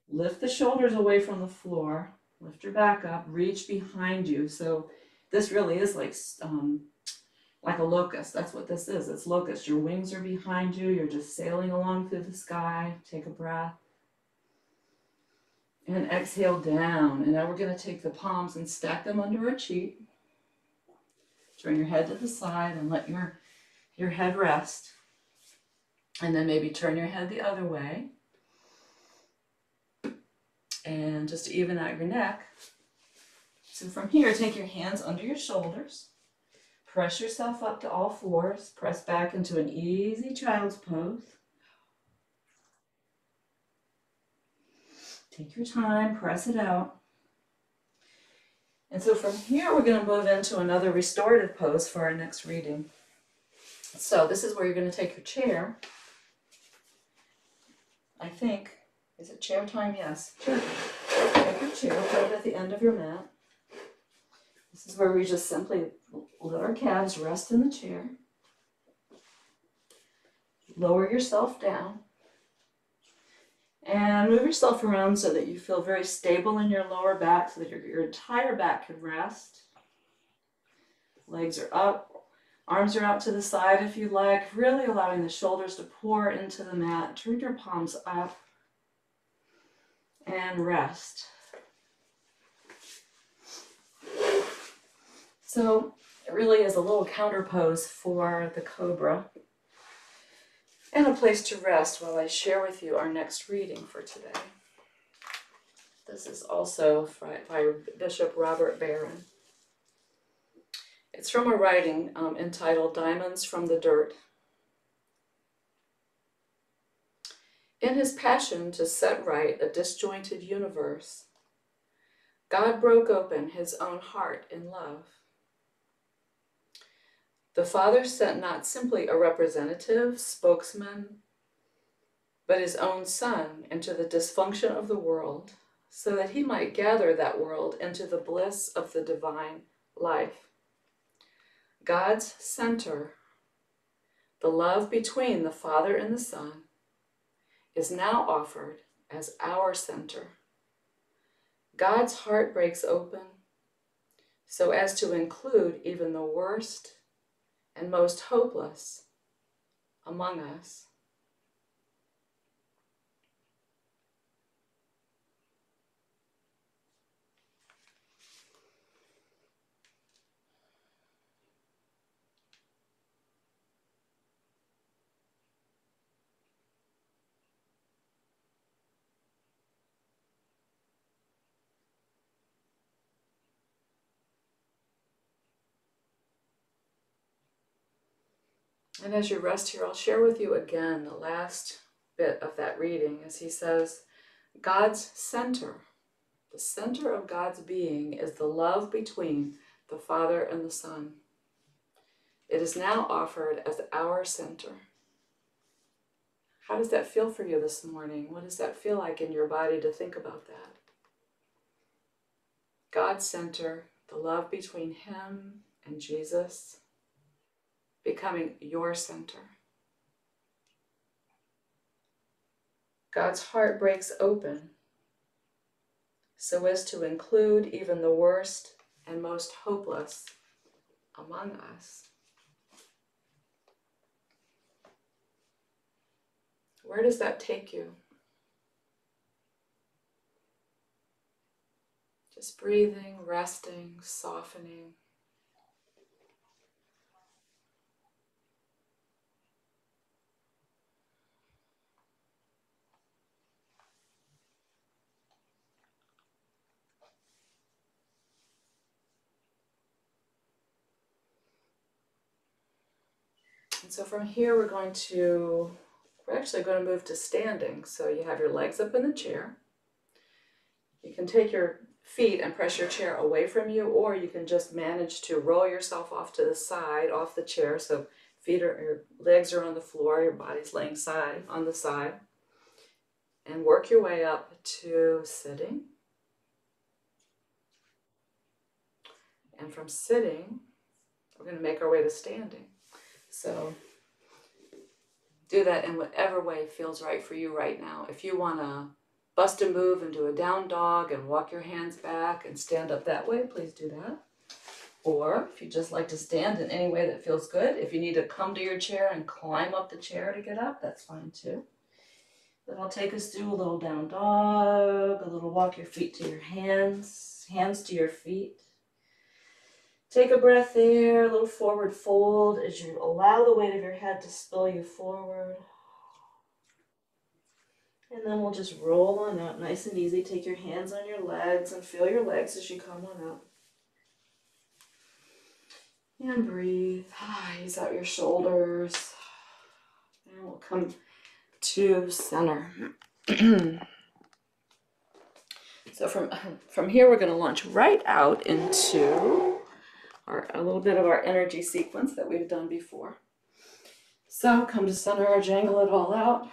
Lift the shoulders away from the floor. Lift your back up. Reach behind you. So this really is like a locust. That's what this is. It's locust. Your wings are behind you. You're just sailing along through the sky. Take a breath. And exhale down. And now we're going to take the palms and stack them under our cheek. Turn your head to the side and let your head rest. And then maybe turn your head the other way. And just to even out your neck. So from here, take your hands under your shoulders. Press yourself up to all fours. Press back into an easy child's pose. Take your time, press it out. And so from here, we're going to move into another restorative pose for our next reading. So this is where you're going to take your chair. I think, is it chair time? Yes. Chair. Take your chair, put it at the end of your mat. This is where we just simply let our calves rest in the chair. Lower yourself down. And move yourself around so that you feel very stable in your lower back, so that your entire back can rest. Legs are up. Arms are out to the side if you like, really allowing the shoulders to pour into the mat. Turn your palms up and rest. So it really is a little counter pose for the cobra and a place to rest while I share with you our next reading for today. This is also by Bishop Robert Barron. It's from a writing entitled Diamonds from the Dirt. In his passion to set right a disjointed universe, God broke open his own heart in love. The Father sent not simply a representative, spokesman, but his own Son into the dysfunction of the world, so that he might gather that world into the bliss of the divine life. God's center, the love between the Father and the Son, is now offered as our center. God's heart breaks open so as to include even the worst and most hopeless among us. And as you rest here, I'll share with you again the last bit of that reading as he says, God's center, the center of God's being is the love between the Father and the Son. It is now offered as our center. How does that feel for you this morning? What does that feel like in your body to think about that? God's center, the love between him and Jesus, becoming your center. God's heart breaks open so as to include even the worst and most hopeless among us. Where does that take you? Just breathing, resting, softening. And so from here we're actually going to move to standing. So you have your legs up in the chair. You can take your feet and press your chair away from you, or you can just manage to roll yourself off to the side, off the chair. So your legs are on the floor, your body's laying on the side. And work your way up to sitting. And from sitting, we're going to make our way to standing. So do that in whatever way feels right for you right now. If you want to bust a move and do a down dog and walk your hands back and stand up that way, please do that. Or if you just like to stand in any way that feels good, if you need to come to your chair and climb up the chair to get up, that's fine too. Then I'll take us through a little down dog, a little walk your feet to your hands to your feet. Take a breath there, a little forward fold as you allow the weight of your head to spill you forward. And then we'll just roll on up nice and easy. Take your hands on your legs and feel your legs as you come on up. And breathe. Ease out your shoulders. And we'll come to center. So from here, we're going to launch right out into a little bit of our energy sequence that we've done before. So come to center, jangle it all out.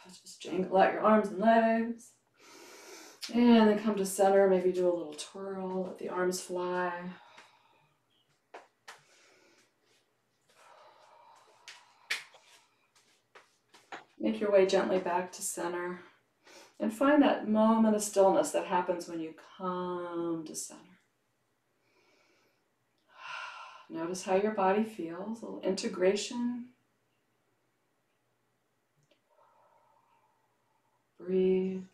Just jangle out your arms and legs. And then come to center, maybe do a little twirl, let the arms fly. Make your way gently back to center. And find that moment of stillness that happens when you come to center. Notice how your body feels, a little integration. Breathe.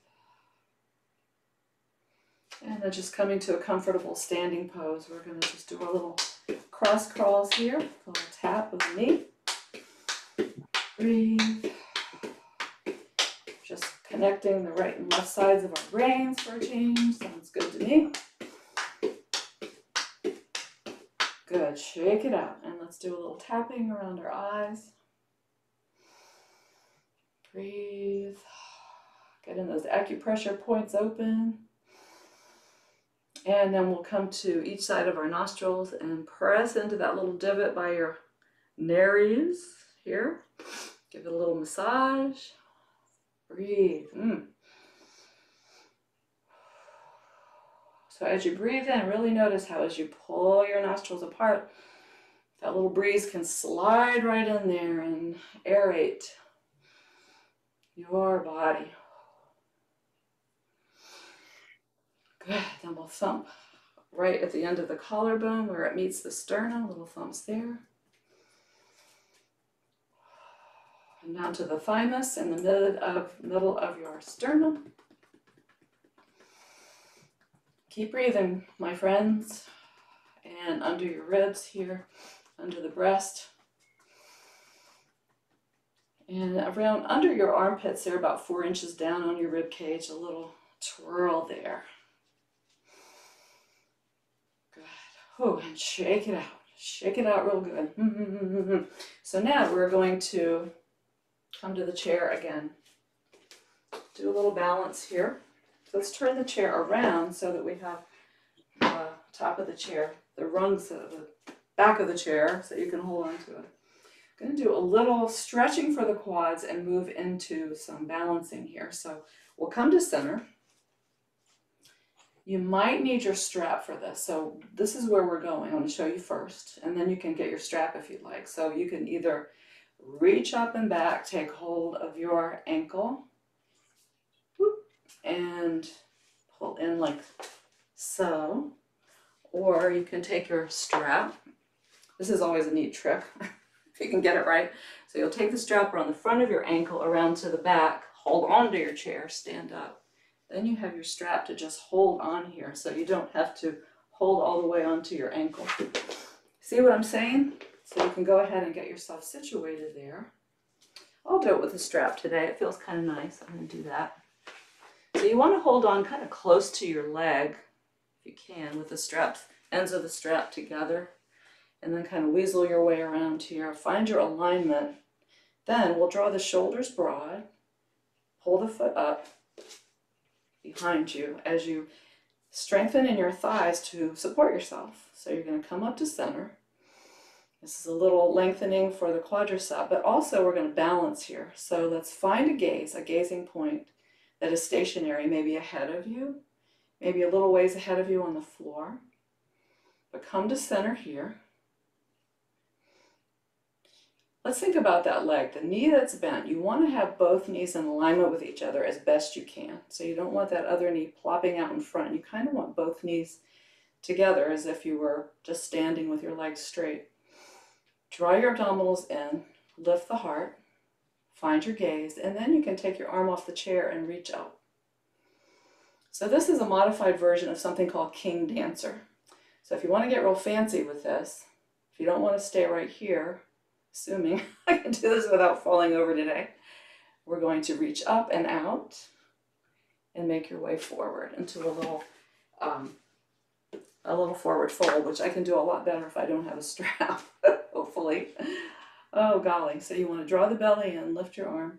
And then just coming to a comfortable standing pose. We're going to just do a little cross crawls here, a little tap of the knee. Breathe. Just connecting the right and left sides of our brains for a change. Sounds good to me. Good. Shake it out. And let's do a little tapping around our eyes. Breathe. Getting those acupressure points open. And then we'll come to each side of our nostrils and press into that little divot by your nares here. Give it a little massage. Breathe. So as you breathe in, really notice how as you pull your nostrils apart, that little breeze can slide right in there and aerate your body. Good. Then we'll thump right at the end of the collarbone where it meets the sternum. Little thumps there. And down to the thymus in the middle of your sternum. Keep breathing, my friends. And under your ribs here, under the breast. And around under your armpits there, about 4 inches down on your rib cage, a little twirl there. Good. Oh, and shake it out. Shake it out real good. So now we're going to come to the chair again. Do a little balance here. So let's turn the chair around so that we have the top of the chair, the rungs of the back of the chair, so you can hold on to it. I'm going to do a little stretching for the quads and move into some balancing here. So we'll come to center. You might need your strap for this. So this is where we're going. I'm going to show you first, and then you can get your strap if you'd like. So you can either reach up and back, take hold of your ankle, and pull in like so, or you can take your strap. This is always a neat trick if you can get it right. So you'll take the strap around the front of your ankle, around to the back, hold on to your chair, stand up. Then you have your strap to just hold on here, so you don't have to hold all the way onto your ankle. See what I'm saying? So you can go ahead and get yourself situated there. I'll do it with a strap today. It feels kind of nice. I'm going to do that. So you want to hold on kind of close to your leg, if you can, with the straps, ends of the strap together, and then kind of weasel your way around here. Find your alignment. Then we'll draw the shoulders broad, pull the foot up behind you as you strengthen in your thighs to support yourself. So you're going to come up to center. This is a little lengthening for the quadricep, but also we're going to balance here. So let's find a gaze, a gazing point that is stationary, maybe ahead of you, maybe a little ways ahead of you on the floor. But come to center here. Let's think about that leg, the knee that's bent. You want to have both knees in alignment with each other as best you can. So you don't want that other knee plopping out in front. You kind of want both knees together as if you were just standing with your legs straight. Draw your abdominals in, lift the heart, find your gaze, and then you can take your arm off the chair and reach out. So this is a modified version of something called King Dancer. So if you want to get real fancy with this, if you don't want to stay right here, assuming I can do this without falling over today, we're going to reach up and out and make your way forward into a little forward fold, which I can do a lot better if I don't have a strap, hopefully. Oh golly. So you want to draw the belly in, lift your arm,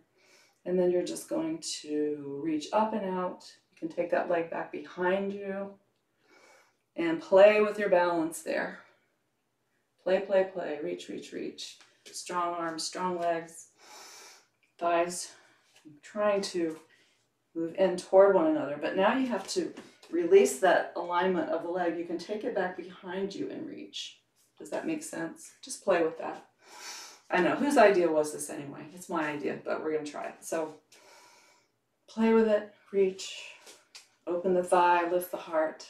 and then you're just going to reach up and out. You can take that leg back behind you and play with your balance there. Play, play, play, reach, reach, reach. Strong arms, strong legs, thighs, trying to move in toward one another. But now you have to release that alignment of the leg. You can take it back behind you and reach. Does that make sense? Just play with that. I know, whose idea was this anyway? It's my idea, but we're going to try it. So play with it, reach, open the thigh, lift the heart,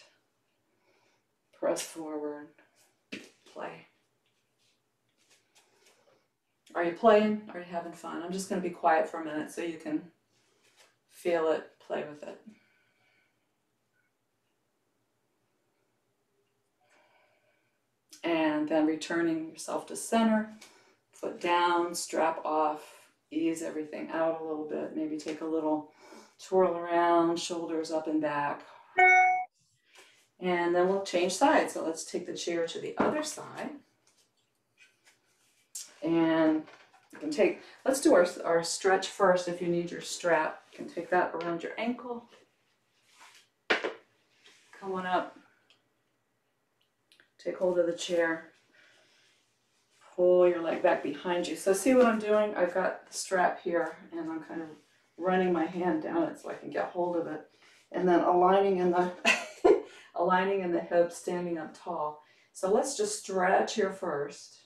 press forward, play. Are you playing? Are you having fun? I'm just going to be quiet for a minute so you can feel it, play with it. And then returning yourself to center, foot down, strap off, ease everything out a little bit. Maybe take a little twirl around, shoulders up and back. And then we'll change sides. So let's take the chair to the other side. And You can take, let's do our stretch first. If you need your strap, you can take that around your ankle. Come on up. Take hold of the chair. Pull your leg back behind you. So see what I'm doing? I've got the strap here and I'm kind of running my hand down it so I can get hold of it. And then aligning in the aligning in the hips, standing up tall. So let's just stretch here first.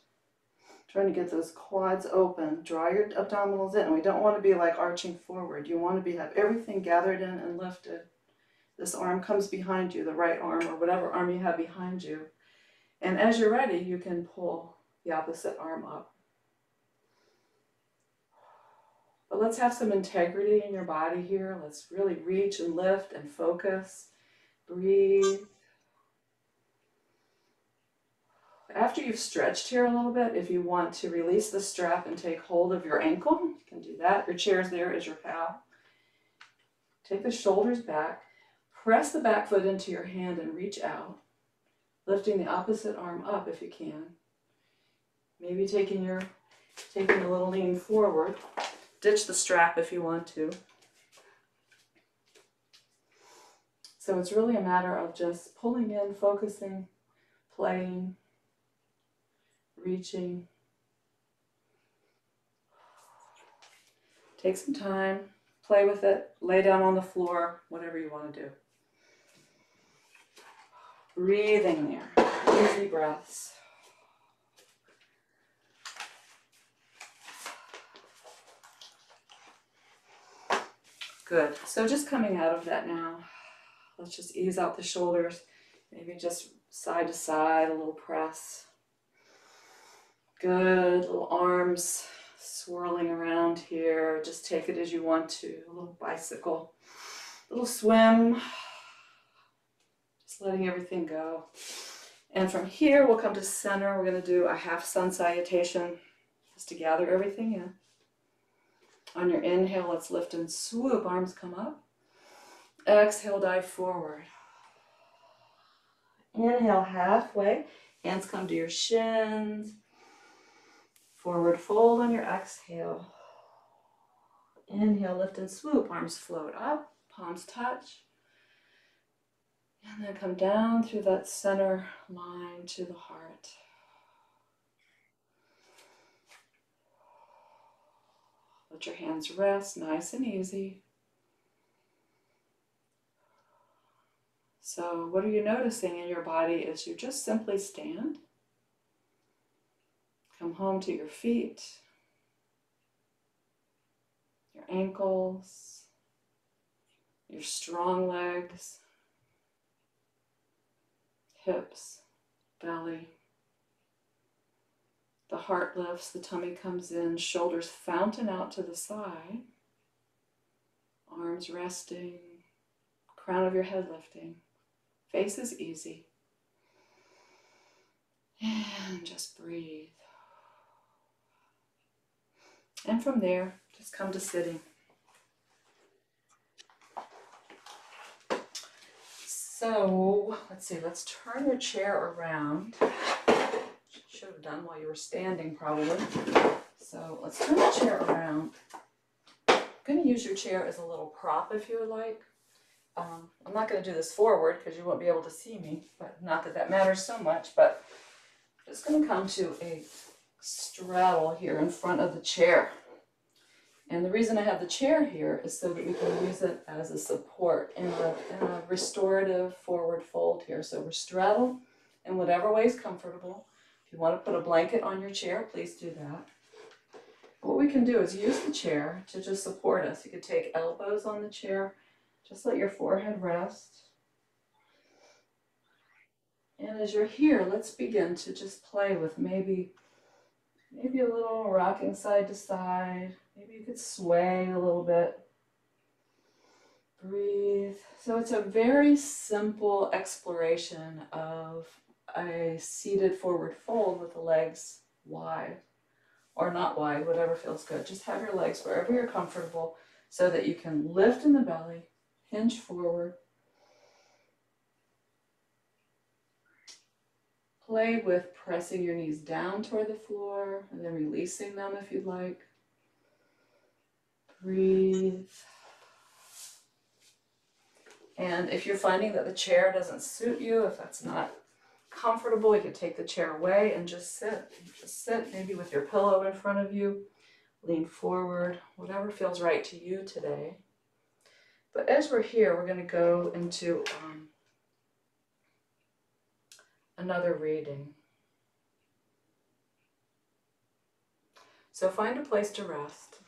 Trying to get those quads open. Draw your abdominals in. And we don't want to be like arching forward. You want to have everything gathered in and lifted. This arm comes behind you, the right arm or whatever arm you have behind you. And as you're ready, you can pull the opposite arm up. But let's have some integrity in your body here. Let's really reach and lift and focus. Breathe. After you've stretched here a little bit, if you want to release the strap and take hold of your ankle, you can do that. Your chair's there as your pal. Take the shoulders back. Press the back foot into your hand and reach out. Lifting the opposite arm up if you can. Maybe taking a little lean forward. Ditch the strap if you want to. So it's really a matter of just pulling in, focusing, playing, reaching. Take some time, play with it, lay down on the floor, whatever you want to do. Breathing there, easy breaths. Good. So just coming out of that now, let's just ease out the shoulders, maybe just side to side, a little press. Good. Little arms swirling around here. Just take it as you want to. A little bicycle, a little swim. Just letting everything go. And from here, we'll come to center. We're going to do a half Sun Salutation just to gather everything in. On your inhale, let's lift and swoop. Arms come up. Exhale, dive forward. Inhale, halfway. Hands come to your shins. Forward fold on your exhale. Inhale, lift and swoop. Arms float up. Palms touch. And then come down through that center line to the heart. Let your hands rest, nice and easy. So what are you noticing in your body as you just simply stand? Come home to your feet, your ankles, your strong legs, hips, belly. The heart lifts, the tummy comes in, shoulders fountain out to the side, arms resting, crown of your head lifting, face is easy. And just breathe. And from there, just come to sitting. So, let's see, let's turn your chair around. Should have done while you were standing probably. So let's turn the chair around. I'm going to use your chair as a little prop if you would like. I'm not going to do this forward because you won't be able to see me, but not that that matters so much, but I'm just going to come to a straddle here in front of the chair. And the reason I have the chair here is so that we can use it as a support in a restorative forward fold here. So we're straddled in whatever way is comfortable. If you want to put a blanket on your chair, please do that. What we can do is use the chair to just support us. You could take elbows on the chair. Just let your forehead rest. And as you're here, let's begin to just play with maybe a little rocking side to side. Maybe you could sway a little bit. Breathe. So it's a very simple exploration of a seated forward fold with the legs wide or not wide, whatever feels good. Just have your legs wherever you're comfortable so that you can lift in the belly, hinge forward, play with pressing your knees down toward the floor and then releasing them if you'd like. Breathe. And if you're finding that the chair doesn't suit you, if that's not comfortable, you can take the chair away and just sit. Just sit, maybe with your pillow in front of you. Lean forward, whatever feels right to you today. But as we're here, we're going to go into another reading. So find a place to rest.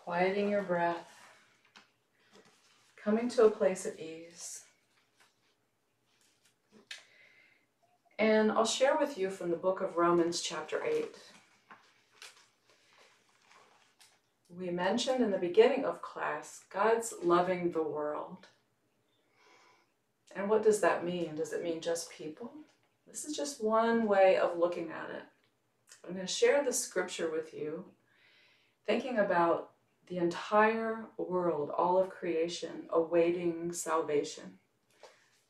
Quieting your breath. Coming to a place of ease. And I'll share with you from the book of Romans chapter 8. We mentioned in the beginning of class, God's loving the world. And what does that mean? Does it mean just people? This is just one way of looking at it. I'm going to share the scripture with you, thinking about the entire world, all of creation, awaiting salvation.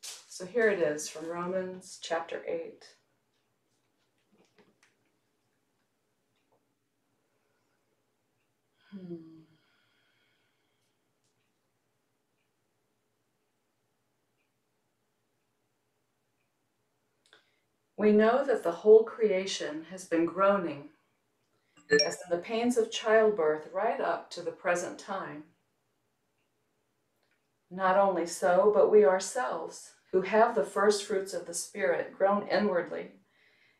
So here it is from Romans chapter 8. We know that the whole creation has been groaning as in the pains of childbirth right up to the present time. Not only so, but we ourselves, who have the first fruits of the Spirit, groan inwardly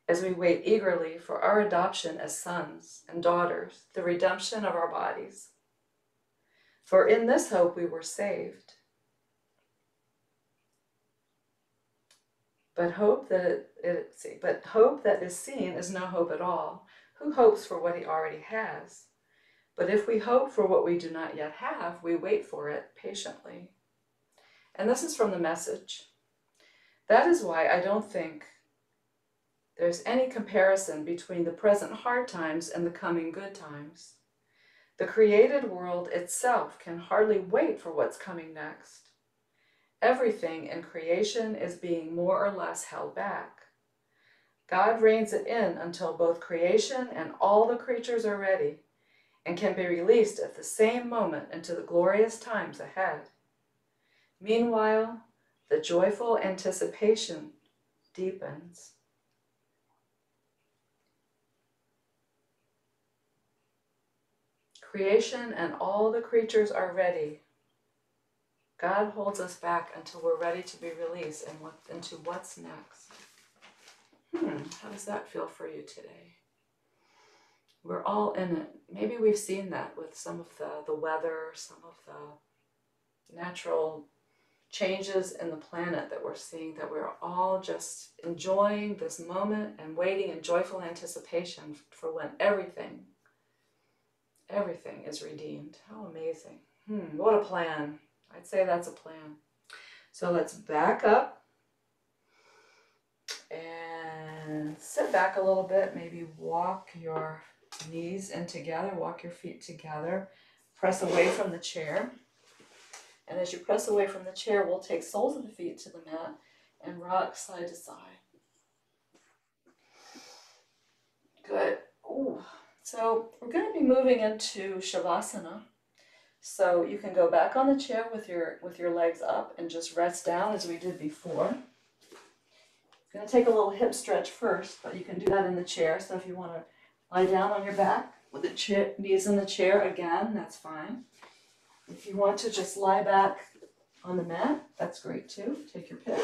as we wait eagerly for our adoption as sons and daughters, the redemption of our bodies. For in this hope we were saved. But hope that is seen is no hope at all. Who hopes for what he already has? But if we hope for what we do not yet have, we wait for it patiently. And this is from the Message. That is why I don't think there's any comparison between the present hard times and the coming good times. The created world itself can hardly wait for what's coming next. Everything in creation is being more or less held back. God reins it in until both creation and all the creatures are ready and can be released at the same moment into the glorious times ahead. Meanwhile, the joyful anticipation deepens. Creation and all the creatures are ready. God holds us back until we're ready to be released into what's next. How does that feel for you today? We're all in it. Maybe we've seen that with some of the weather, some of the natural changes in the planet that we're seeing, that we're all just enjoying this moment and waiting in joyful anticipation for when everything is redeemed. How amazing. What a plan. I'd say that's a plan. So let's back up and sit back a little bit. Maybe walk your knees in together, walk your feet together, press away from the chair. And as you press away from the chair, we'll take soles of the feet to the mat and rock side to side. Good. Ooh. So we're going to be moving into Shavasana. So you can go back on the chair with your legs up and just rest down as we did before. I'm going to take a little hip stretch first, but you can do that in the chair. So if you want to lie down on your back with the knees in the chair again, that's fine. If you want to just lie back on the mat, that's great too. Take your pick.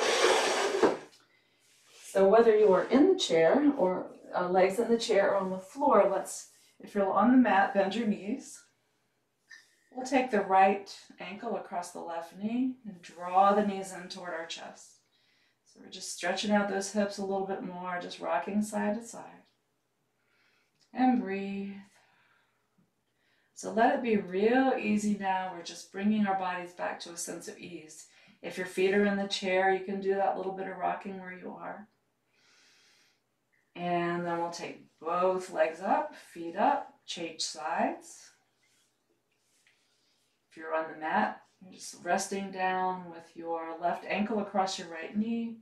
So whether you are in the chair or legs in the chair or on the floor, if you're on the mat, bend your knees. We'll take the right ankle across the left knee and draw the knees in toward our chest. So we're just stretching out those hips a little bit more, just rocking side to side. And breathe. So let it be real easy now. We're just bringing our bodies back to a sense of ease. If your feet are in the chair, you can do that little bit of rocking where you are. And then we'll take both legs up, feet up, change sides. If you're on the mat, You're just resting down with your left ankle across your right knee.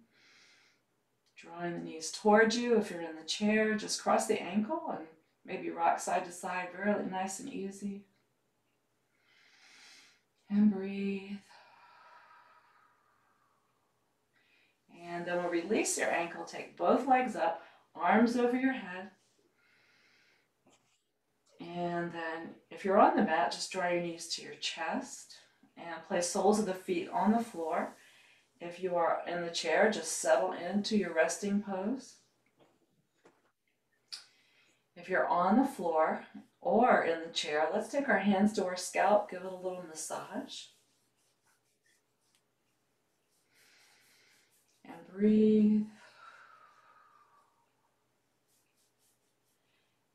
Drawing the knees towards you. If you're in the chair, just cross the ankle and maybe rock side to side, really nice and easy. And breathe. And then we'll release your ankle, take both legs up, arms over your head. And then if you're on the mat, just draw your knees to your chest and place soles of the feet on the floor. If you are in the chair, just settle into your resting pose. If you're on the floor or in the chair, let's take our hands to our scalp, give it a little massage. And breathe.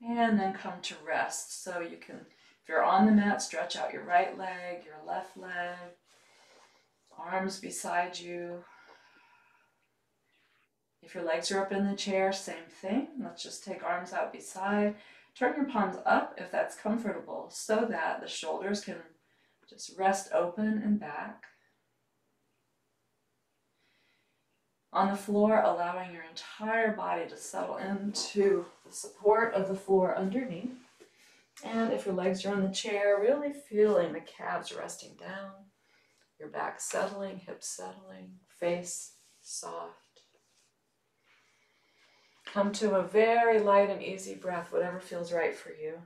And then come to rest. So you can, if you're on the mat, stretch out your right leg, your left leg, arms beside you. If your legs are up in the chair, same thing. Let's just take arms out beside. Turn your palms up if that's comfortable so that the shoulders can just rest open and back. On the floor, allowing your entire body to settle into the support of the floor underneath. And if your legs are in the chair, really feeling the calves resting down, your back settling, hips settling, face soft. Come to a very light and easy breath, whatever feels right for you.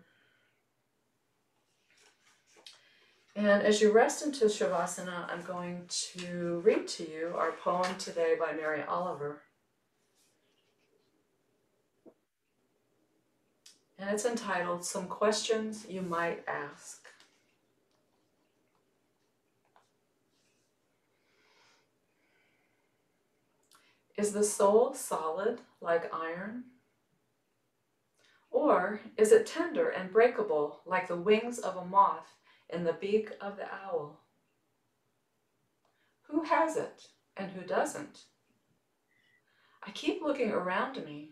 And as you rest into Shavasana, I'm going to read to you our poem today by Mary Oliver. And it's entitled, Some Questions You Might Ask. Is the soul solid like iron? Or is it tender and breakable like the wings of a moth in the beak of the owl? Who has it and who doesn't? I keep looking around me.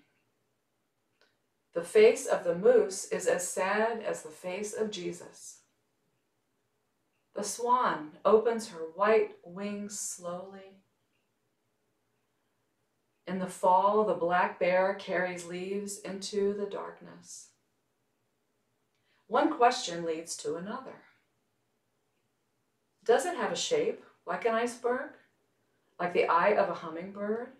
The face of the moose is as sad as the face of Jesus. The swan opens her white wings slowly. In the fall, the black bear carries leaves into the darkness. One question leads to another. Does it have a shape like an iceberg? Like the eye of a hummingbird?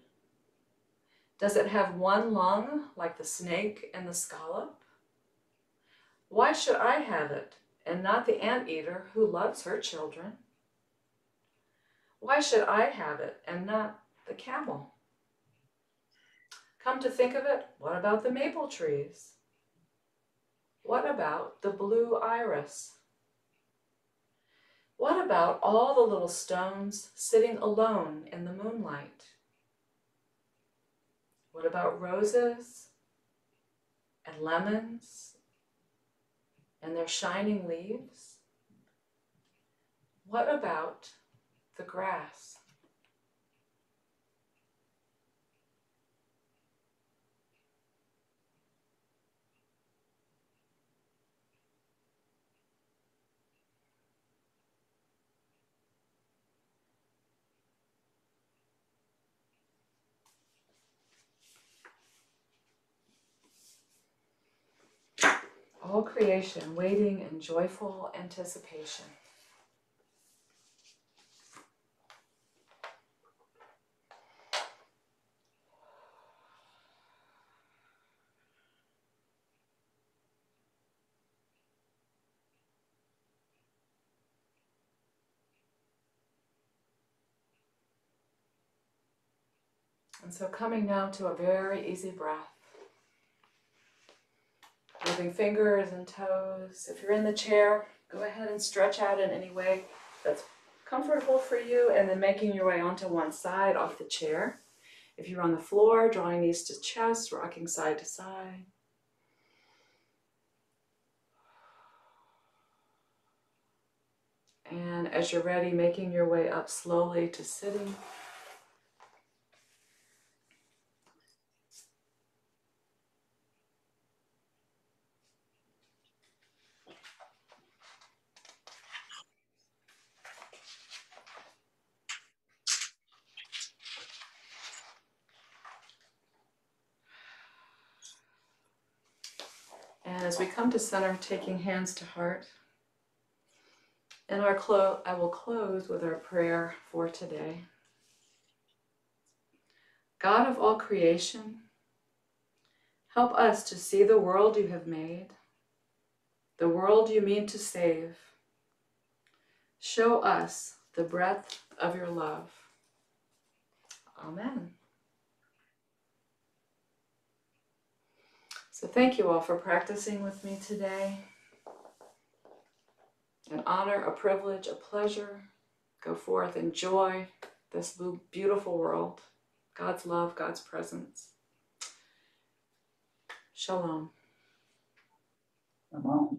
Does it have one lung like the snake and the scallop? Why should I have it and not the anteater who loves her children? Why should I have it and not the camel? Come to think of it, what about the maple trees? What about the blue iris? What about all the little stones sitting alone in the moonlight? What about roses and lemons and their shining leaves? What about the grass? All creation waiting in joyful anticipation. And so coming now to a very easy breath. Moving fingers and toes. If you're in the chair, go ahead and stretch out in any way that's comfortable for you, and then making your way onto one side off the chair. If you're on the floor, drawing knees to chest, rocking side to side. And as you're ready, making your way up slowly to sitting. And as we come to center, taking hands to heart, and I will close with our prayer for today. God of all creation, help us to see the world you have made, the world you mean to save. Show us the breadth of your love. Amen. So thank you all for practicing with me today. An honor, a privilege, a pleasure. Go forth, enjoy this beautiful world. God's love, God's presence. Shalom. Come on.